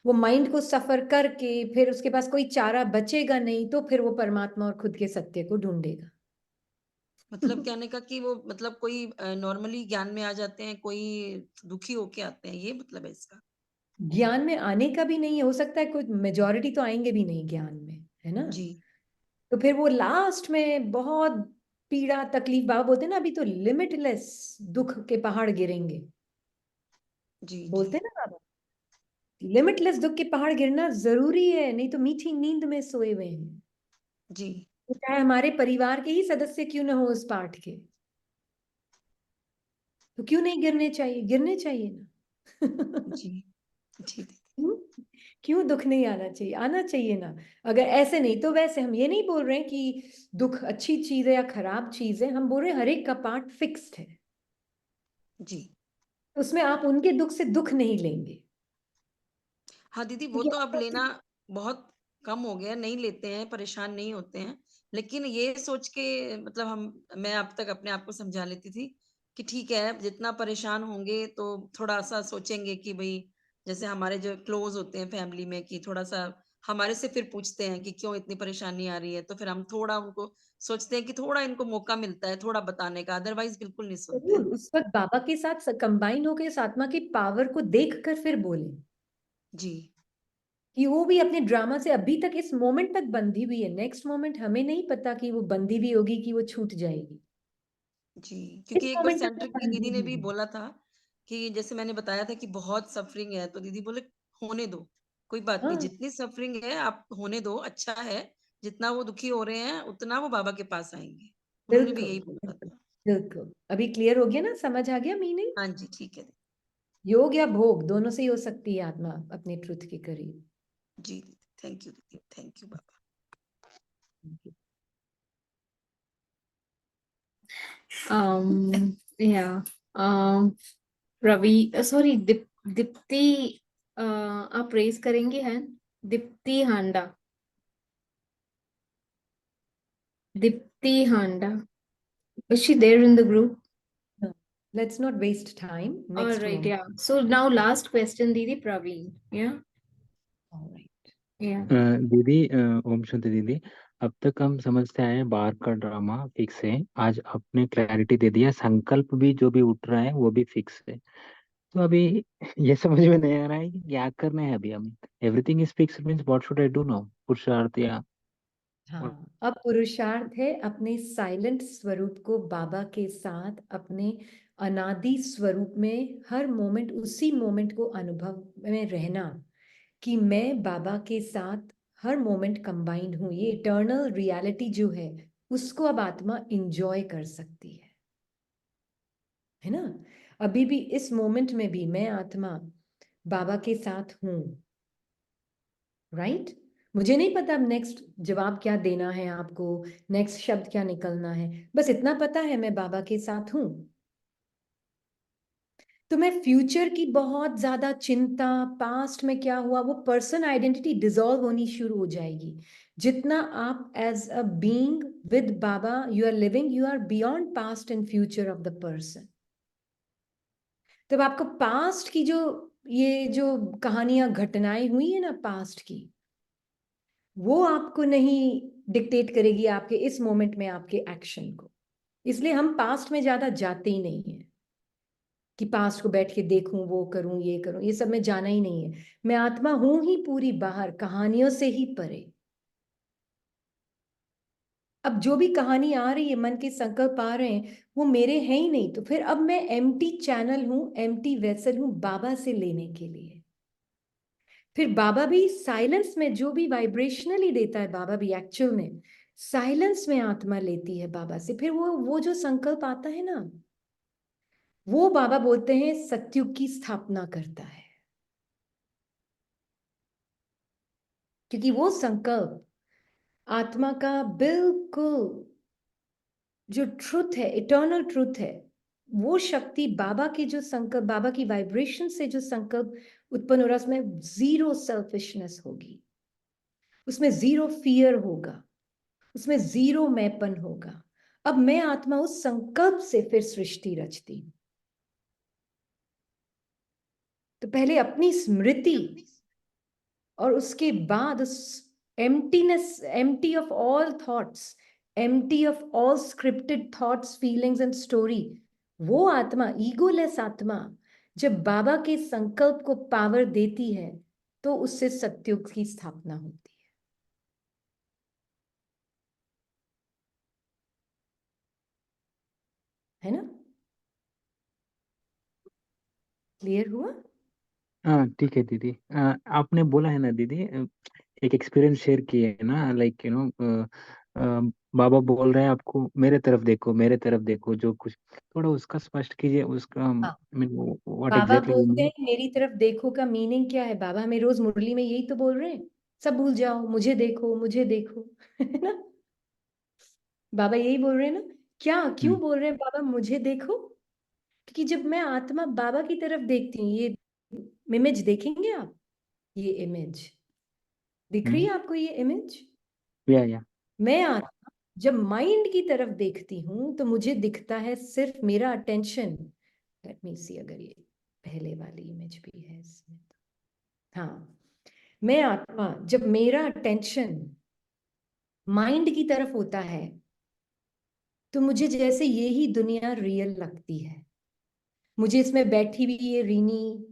वो माइंड को सफर करके फिर उसके पास कोई चारा बचेगा नहीं, तो फिर वो परमात्मा और खुद के सत्य को ढूंढेगा। मतलब कहने का कि वो मतलब कोई नॉर्मली ज्ञान में आ जाते हैं, कोई दुखी होके आते हैं, ये मतलब है इसका। ज्ञान में आने का भी नहीं हो सकता है, कुछ मेजॉरिटी तो आएंगे भी नहीं ज्ञान में, है ना? जी तो फिर वो लास्ट में बहुत पीड़ा तकलीफ, बाबा बोलते हैं ना अभी तो लिमिटलेस दुख के पहाड़ गिरेंगे, जी जी बोलते हैं ना बाबा, लिमिटलेस दुख के पहाड़ गिरना जरूरी है, नहीं तो मीठी नींद में सोए हुए हैं, जी तो चाहे हमारे परिवार के ही सदस्य क्यों ना हो उस पाठ के, तो क्यों नहीं गिरने चाहिए, गिरने चाहिए ना। जी जी दीदी। क्यों क्यों दुख नहीं आना चाहिए, आना चाहिए ना। अगर ऐसे नहीं तो वैसे, हम ये नहीं बोल रहे हैं कि दुख अच्छी चीज है या खराब चीज है, हम बोल रहे हैं हर एक का पार्ट फिक्स्ड है, जी उसमें आप उनके दुख से दुख नहीं लेंगे, हाँ दीदी, वो क्योंकि तो अब आपका लेना बहुत कम हो गया, नहीं लेते हैं, परेशान नहीं होते हैं। लेकिन ये सोच के मतलब मैं अब तक अपने आप को समझा लेती थी कि ठीक है, जितना परेशान होंगे तो थोड़ा-सा सोचेंगे कि भई जैसे हमारे जो क्लोज़ होते हैं फैमिली में कि थोड़ा-सा हमारे से फिर पूछते हैं कि क्यों इतनी परेशानी आ रही है? तो फिर हम थोड़ा उनको सोचते हैं कि थोड़ा इनको मौका मिलता है थोड़ा बताने का, अदरवाइज़ बिल्कुल नहीं सुनते जरूर हैं। उस वक्त बाबा के साथ कंबाइन होकर इस आत्मा की पावर को देखकर फिर बोले जी, कि वो भी अपने ड्रामा से अभी तक इस मोमेंट तक बंधी हुई है, नेक्स्ट मोमेंट हमें नहीं पता कि वो बंधी हुई होगी कि वो छूट जाएगी, जी, इस क्योंकि एक बार मोमेंट तक सेंटर वो की बंधी दीदी ने हुई भी है। बोला था कि जैसे मैंने बताया था कि बहुत सफरिंग है, तो दीदी बोले होने दो, कोई बात नहीं, हाँ जितनी सफरिंग है आप होने दो, अच्छा है, जितना वो दुखी हो रहे हैं, उतना वो बाबा के पास आएँगे। उन्होंने भी बिल्कुल यही बोला बिल्कुल था। बिल्कुल, अभी क्लियर हो गया ना, समझ आ गया मीनिंग? हाँ जी, ठीक है। योग या भोग दोनों से ही हो सकती है आत्मा अपने ट्रुथ के करीब। जी दीदी, थैंक यू बाबा। Yeah. रवि, सॉरी, दीप्ति, आप रेज करेंगी है? दीप्ति हांडा। दीप्ति हांडा, is she there in the group? No, let's not waste time. All Next right, moment. yeah. So now last question, Didi Praveen. Yeah, All right. yeah. दीदी ओम शांति दीदी। अब तक हम समझते आए हैं बाहर का ड्रामा फिक्स है, आज आपने क्लैरिटी दे दिया संकल्प भी जो भी उठ रहा है वो भी फिक्स है। तो अभी ये समझ में नहीं आ रहा है कि क्या करना है अभी हम। Everything is fix means what should I do now, पुरुषार्थ या what? हाँ, अब पुरुषार्थ है अपने साइलेंट स्वरूप को बाबा के साथ अपने अनादि स्वरूप में हर मोमेंट उसी मोमेंट को अनुभव में रहना, कि मैं बाबा के साथ हर मोमेंट कंबाइंड हूँ, ये इटर्नल रियलिटी जो है उसको अब आत्मा इंजॉय कर सकती है ना। अभी भी इस मोमेंट में भी मैं आत्मा बाबा के साथ हूं, राइट। मुझे नहीं पता अब नेक्स्ट जवाब क्या देना है आपको, नेक्स्ट शब्द क्या निकलना है, बस इतना पता है मैं बाबा के साथ हूं। तो मैं फ्यूचर की बहुत ज्यादा चिंता, पास्ट में क्या हुआ, वो पर्सन आइडेंटिटी डिसॉल्व होनी शुरू हो जाएगी। जितना आप एज अ बीइंग विद बाबा you are living, you are beyond past and future of the person. तब आपको पास्ट की ये जो कहानियां घटनाएं हुई है ना पास्ट की, वो आपको नहीं डिक्टेट करेगी आपके इस मोमेंट में आपके एक्शन को। इसलिए हम पास्ट में ज्यादा जाते ही नहीं है कि पास्ट को बैठ के देखूं, वो करूं, ये करूं, ये सब में जाना ही नहीं है। मैं आत्मा हूं ही पूरी बाहर, कहानियों से ही परे। अब जो भी कहानी आ रही है, मन के संकल्प आ रहे हैं, वो मेरे हैं ही नहीं, तो फिर अब मैं एम्प्टी चैनल हूं, एम्प्टी वेसल हूं बाबा से लेने के लिए। फिर बाबा भी साइलेंस में जो भी वाइब्रेशनली देता है, बाबा भी एक्चुअल में साइलेंस में आत्मा लेती है बाबा से। फिर वो जो संकल्प आता है ना, वो बाबा बोलते हैं सत्युग की स्थापना करता है। क्योंकि वो संकल्प आत्मा का बिल्कुल जो ट्रुथ है, इटर्नल ट्रुथ है, वो शक्ति बाबा के जो संकल्प, बाबा की वाइब्रेशन से जो संकल्प उत्पन्न हो रहा है, उसमें जीरो सेल्फिशनेस होगी, उसमें जीरो फियर होगा, उसमें जीरो मैंपन होगा। अब मैं आत्मा उस संकल्प से फिर सृष्टि रचती हूं। तो पहले अपनी स्मृति और उसके बाद उस emptiness, empty of all thoughts, empty of all scripted thoughts, feelings and story, वो आत्मा, ईगोलेस आत्मा जब बाबा के संकल्प को पावर देती है, तो उससे सत्युग की स्थापना होती है ना। क्लियर हुआ? हाँ ठीक है दीदी। आपने बोला है ना दीदी, एक एक्सपीरियंस शेयर किए है ना, लाइक यू नो, बाबा बोल रहे हैं आपको मेरे तरफ देखो, मेरे तरफ देखो, जो कुछ थोड़ा उसका स्पष्ट कीजिए, उसका हाँ, मीन व्हाट बाबा एग्जैक्टली बोलते मीन। हैं मेरी तरफ देखो का मीनिंग क्या है? बाबा हमें रोज मुरली में यही तो बोल रहे हैं, सब भूल जाओ, मुझे देखो, मुझे देखो। है ना, बाबा यही बोल रहे हैं ना। क्या, क्यों बोल रहे हैं बाबा मुझे देखो? क्योंकि जब मैं आत्मा बाबा की तरफ देखती हूँ, ये इमेज देखेंगे आप, ये इमेज दिख रही है आपको, ये इमेज? या मैं आत्मा जब माइंड की तरफ देखती हूँ, तो मुझे दिखता है सिर्फ मेरा अटेंशन। लेट मी सी, अगर ये पहले वाली इमेज भी है इसमें तो। हाँ, मैं आत्मा जब मेरा अटेंशन माइंड की तरफ होता है, तो मुझे जैसे ये ही दुनिया रियल लगती है। मुझे इसमें बैठी हुई ये रीनी,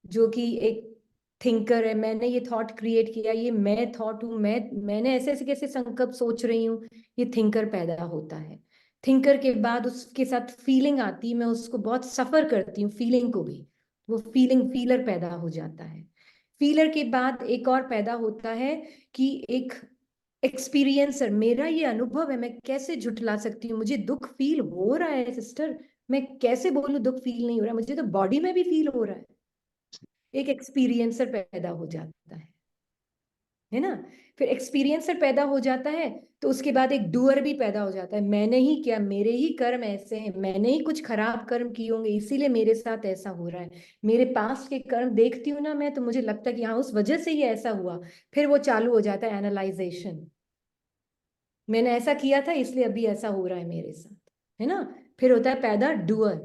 जो कि एक थिंकर है, मैंने ये थॉट क्रिएट किया, ये मैं थॉट हूँ, मैंने ऐसे ऐसे कैसे संकल्प सोच रही हूँ, ये थिंकर पैदा होता है। थिंकर के बाद उसके साथ फीलिंग आती है, मैं उसको बहुत सफर करती हूँ, फीलिंग को भी, वो फीलिंग फीलर पैदा हो जाता है। फीलर के बाद एक और पैदा होता है कि एक एक्सपीरियंसर, मेरा ये अनुभव है, मैं कैसे झुठला सकती हूँ, मुझे दुख फील हो रहा है सिस्टर, मैं कैसे बोलूं दुख फील नहीं हो रहा है, मुझे तो बॉडी में भी फील हो रहा है। एक एक्सपीरियंसर पैदा हो जाता है ना। फिर एक्सपीरियंसर पैदा हो जाता है, तो उसके बाद एक डूअर भी पैदा हो जाता है, मैंने ही किया, मेरे ही कर्म ऐसे हैं, मैंने ही कुछ खराब कर्म किए होंगे, इसीलिए मेरे साथ ऐसा हो रहा है। मेरे पास के कर्म देखती हूँ ना मैं, तो मुझे लगता है कि हाँ, उस वजह से ही ऐसा हुआ। फिर वो चालू हो जाता है एनालाइजेशन, मैंने ऐसा किया था इसलिए अभी ऐसा हो रहा है मेरे साथ, है ना। फिर होता है पैदा डूअर,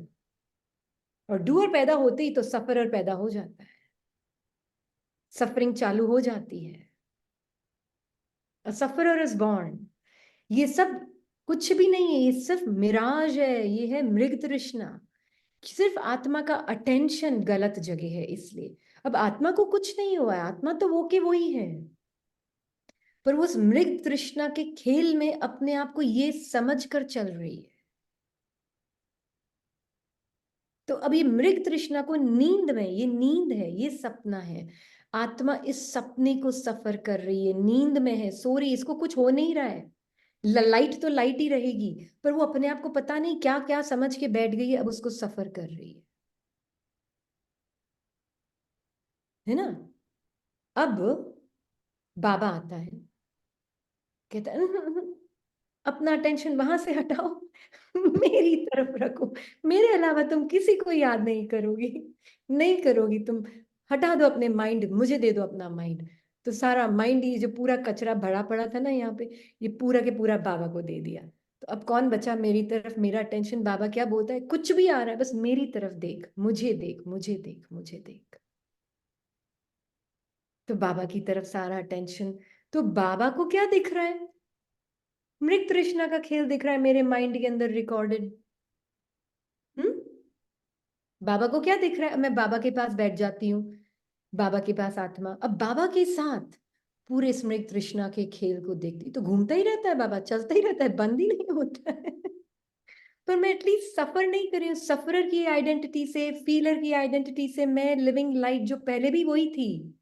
और डूअर पैदा होते ही तो सफरर पैदा हो जाता है, सफरिंग चालू हो जाती है, अ सफरर इज बॉर्न। ये सब कुछ भी नहीं है, ये सिर्फ मिराज है, ये है मृग तृष्णा। सिर्फ आत्मा का अटेंशन गलत जगह है, इसलिए अब आत्मा को कुछ नहीं हुआ है, आत्मा तो वो के वही है, पर वो उस मृग तृष्णा के खेल में अपने आप को ये समझ कर चल रही है। तो अब ये मृग तृष्णा को नींद में, ये नींद है, ये सपना है, आत्मा इस सपने को सफर कर रही है, नींद में है, सो रही है, इसको कुछ हो नहीं रहा है, लाइट तो लाइट ही रहेगी, पर वो अपने आप को पता नहीं क्या क्या समझ के बैठ गई है, अब उसको सफर कर रही है ना। अब बाबा आता है, कहता है अपना अटेंशन वहां से हटाओ, मेरी तरफ रखो, मेरे अलावा तुम किसी को याद नहीं करोगी, नहीं करोगी तुम, हटा दो अपने माइंड, मुझे दे दो अपना माइंड। तो सारा माइंड, ये जो पूरा कचरा भरा पड़ा था ना यहाँ पे, ये पूरा के पूरा बाबा को दे दिया। तो अब कौन बचा मेरी तरफ, मेरा अटेंशन। बाबा क्या बोलता है, कुछ भी आ रहा है बस मेरी तरफ देख, मुझे देख, मुझे देख, मुझे देख। तो बाबा की तरफ सारा अटेंशन। तो बाबा को क्या दिख रहा है, मृग तृष्णा का खेल दिख रहा है मेरे माइंड के अंदर रिकॉर्डेड। हम्म, बाबा को क्या दिख रहा है, मैं बाबा के पास बैठ जाती हूँ, बाबा के पास आत्मा अब बाबा के साथ पूरे स्मृत तृष्णा के खेल को देखती, तो घूमता ही रहता है बाबा, चलता ही रहता है, बंद ही नहीं होता है। पर मैं एटलीस्ट सफर नहीं कर रही हूँ, सफरर की आइडेंटिटी से, फीलर की आइडेंटिटी से मैं लिविंग लाइट, जो पहले भी वही थी,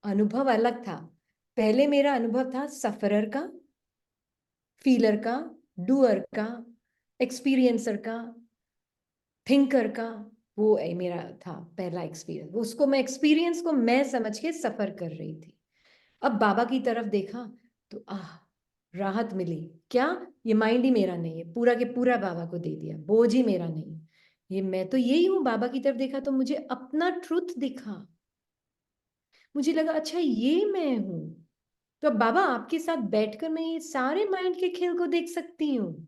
अनुभव अलग था। पहले मेरा अनुभव था सफरर का, फीलर का, डूअर का, एक्सपीरियंसर का, थिंकर का। वो मेरा था पहला एक्सपीरियंस, उसको मैं, एक्सपीरियंस को मैं समझ के सफर कर रही थी। अब बाबा की तरफ देखा तो राहत मिली। क्या, ये माइंड ही मेरा नहीं है, पूरा के पूरा बाबा को दे दिया, बोझ ही मेरा नहीं, ये मैं तो यही हूं। बाबा की तरफ देखा तो मुझे अपना ट्रुथ दिखा, मुझे लगा अच्छा ये मैं हूं। तो अब बाबा आपके साथ बैठकर मैं ये सारे माइंड के खेल को देख सकती हूँ।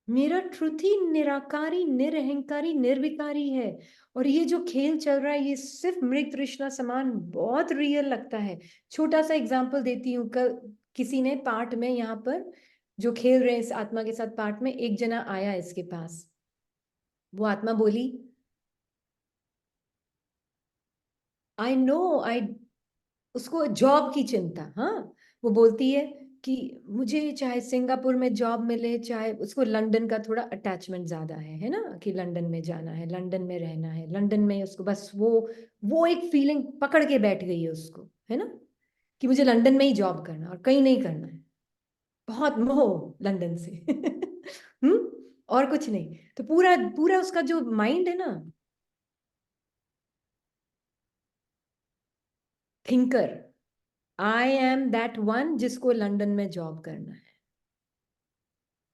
मेरा ट्रुथ ही निराकारी, निरहंकारी, निर्विकारी है। और ये जो खेल चल रहा है ये सिर्फ मृग तृष्णा समान बहुत रियल लगता है। छोटा सा एग्जांपल देती हूँ, कल किसी ने पाठ में, यहाँ पर जो खेल रहे हैं इस आत्मा के साथ पाठ में, एक जना आया इसके पास, वो आत्मा बोली आई नो आई, उसको जॉब की चिंता, हाँ, वो बोलती है कि मुझे चाहे सिंगापुर में जॉब मिले, चाहे, उसको लंदन का थोड़ा अटैचमेंट ज्यादा है ना, कि लंदन में जाना है, लंदन में रहना है, लंदन में उसको बस वो एक फीलिंग पकड़ के बैठ गई है उसको, है ना, कि मुझे लंदन में ही जॉब करना और कहीं नहीं करना है, बहुत मोह लंदन से। और कुछ नहीं। तो पूरा पूरा उसका जो माइंड है ना, thinker, I am that one जिसको लंदन में जॉब करना है।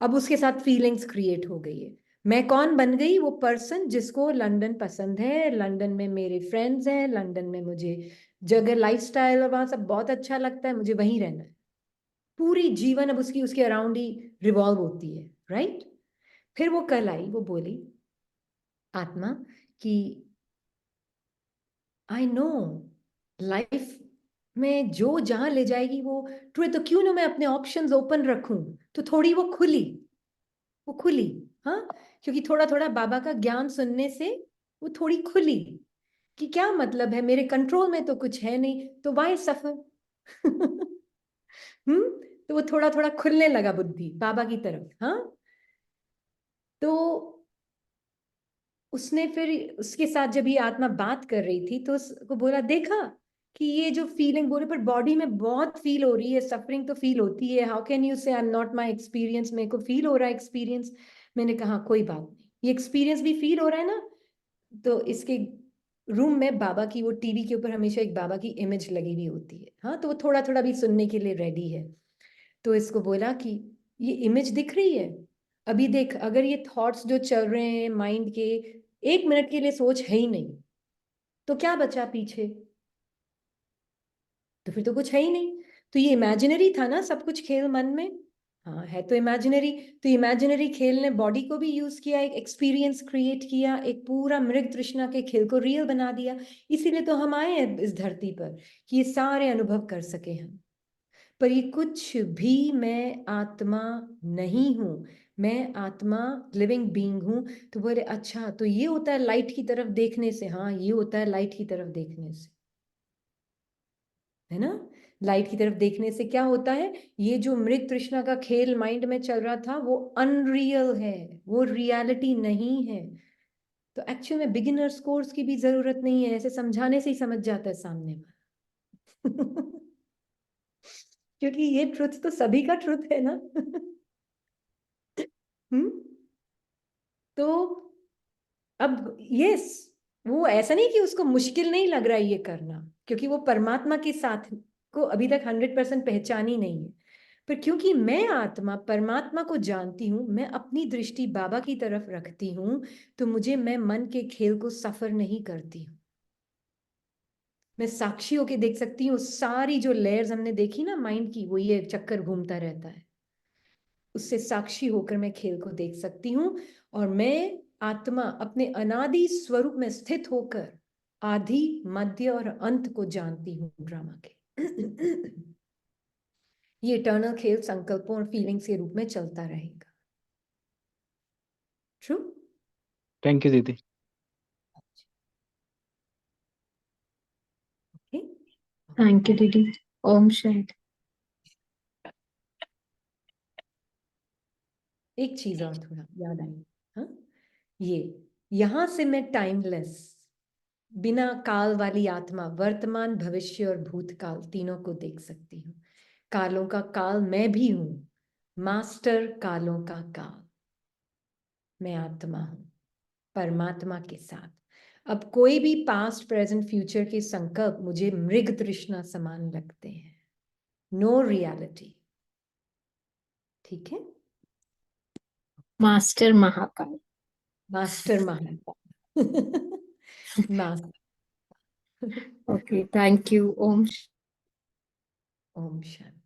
अब उसके साथ फीलिंग्स क्रिएट हो गई है, मैं कौन बन गई, वो पर्सन जिसको लंदन पसंद है, लंदन में मेरे फ्रेंड्स हैं, लंदन में मुझे जगह, लाइफस्टाइल और वहां सब बहुत अच्छा लगता है, मुझे वहीं रहना है। पूरी जीवन अब उसकी उसके अराउंड ही रिवॉल्व होती है, राइट। फिर वो कल आई, वो बोली आत्मा कि आई नो लाइफ में जो जहां ले जाएगी वो ट्रू है, तो क्यों ना मैं अपने ऑप्शंस ओपन रखूं। तो थोड़ी वो खुली, वो खुली, हाँ, क्योंकि थोड़ा थोड़ा बाबा का ज्ञान सुनने से वो थोड़ी खुली, कि क्या मतलब है, मेरे कंट्रोल में तो कुछ है नहीं, तो वाई सफर। तो वो थोड़ा थोड़ा खुलने लगा बुद्धि बाबा की तरफ, हाँ। तो उसने फिर उसके साथ जब ये आत्मा बात कर रही थी तो उसको बोला, देखा कि ये जो फीलिंग बोले, पर बॉडी में बहुत फील हो रही है, सफरिंग तो फील होती है, हाउ कैन यू से I am not my experience, मेरे को फील हो रहा है एक्सपीरियंस। मैंने कहा कोई बात नहीं, ये एक्सपीरियंस भी फील हो रहा है ना। तो इसके रूम में बाबा की, वो टीवी के ऊपर हमेशा एक बाबा की इमेज लगी हुई होती है, हाँ, तो वो थोड़ा थोड़ा भी सुनने के लिए रेडी है। तो इसको बोला कि ये इमेज दिख रही है, अभी देख, अगर ये थॉट्स जो चल रहे हैं माइंड के, 1 मिनट के लिए सोच है ही नहीं, तो क्या बचा पीछे, तो फिर तो कुछ है ही नहीं। तो ये इमेजिनरी था ना सब कुछ खेल मन में, हाँ है तो इमेजिनरी। तो इमेजिनरी खेल ने बॉडी को भी यूज किया, एक एक्सपीरियंस क्रिएट किया, एक पूरा मृग तृष्णा के खेल को रियल बना दिया। इसीलिए तो हम आए हैं इस धरती पर, कि ये सारे अनुभव कर सके हम। पर ये कुछ भी मैं आत्मा नहीं हूं, मैं आत्मा लिविंग बीइंग हूं। तो बोले अच्छा, तो ये होता है लाइट की तरफ देखने से, हाँ ये होता है लाइट की तरफ देखने से, है ना। लाइट की तरफ देखने से क्या होता है, ये जो मृग तृष्णा का खेल माइंड में चल रहा था वो अनरियल है, वो रियलिटी नहीं है। तो एक्चुअल में बिगिनर्स कोर्स की भी जरूरत नहीं है, ऐसे समझाने से ही समझ जाता है सामने वाला। क्योंकि ये ट्रुथ तो सभी का ट्रुथ है ना। तो अब यस, वो ऐसा नहीं कि उसको मुश्किल नहीं लग रहा है ये करना, क्योंकि वो परमात्मा के साथ को अभी तक 100% पहचान ही नहीं है। पर क्योंकि मैं आत्मा परमात्मा को जानती हूँ, मैं अपनी दृष्टि बाबा की तरफ रखती हूँ, तो मैं मन के खेल को सफर नहीं करती हूँ। मैं साक्षी होके देख सकती हूँ, सारी जो लेयर्स हमने देखी ना माइंड की, वो ये चक्कर घूमता रहता है, उससे साक्षी होकर मैं खेल को देख सकती हूँ। और मैं आत्मा अपने अनादि स्वरूप में स्थित होकर आदि मध्य और अंत को जानती हूँ ड्रामा के। ये इटर्नल खेल संकल्पों और फीलिंग्स के रूप में चलता रहेगा। ट्रू। थैंक यू दीदी। ओके, थैंक यू दीदी। ओम शांति। एक चीज और थोड़ा याद आई। हाँ, ये यहां से मैं टाइमलेस, बिना काल वाली आत्मा वर्तमान भविष्य और भूतकाल तीनों को देख सकती हूँ। कालों का काल मैं भी हूं, मास्टर कालों का काल। मैं आत्मा हूं परमात्मा के साथ। अब कोई भी पास्ट प्रेजेंट फ्यूचर के संकल्प मुझे मृग तृष्णा समान लगते हैं। No reality. ठीक है। Master Mahakal. Master Mahakal. Master. Okay, thank you. Om Om Shanti.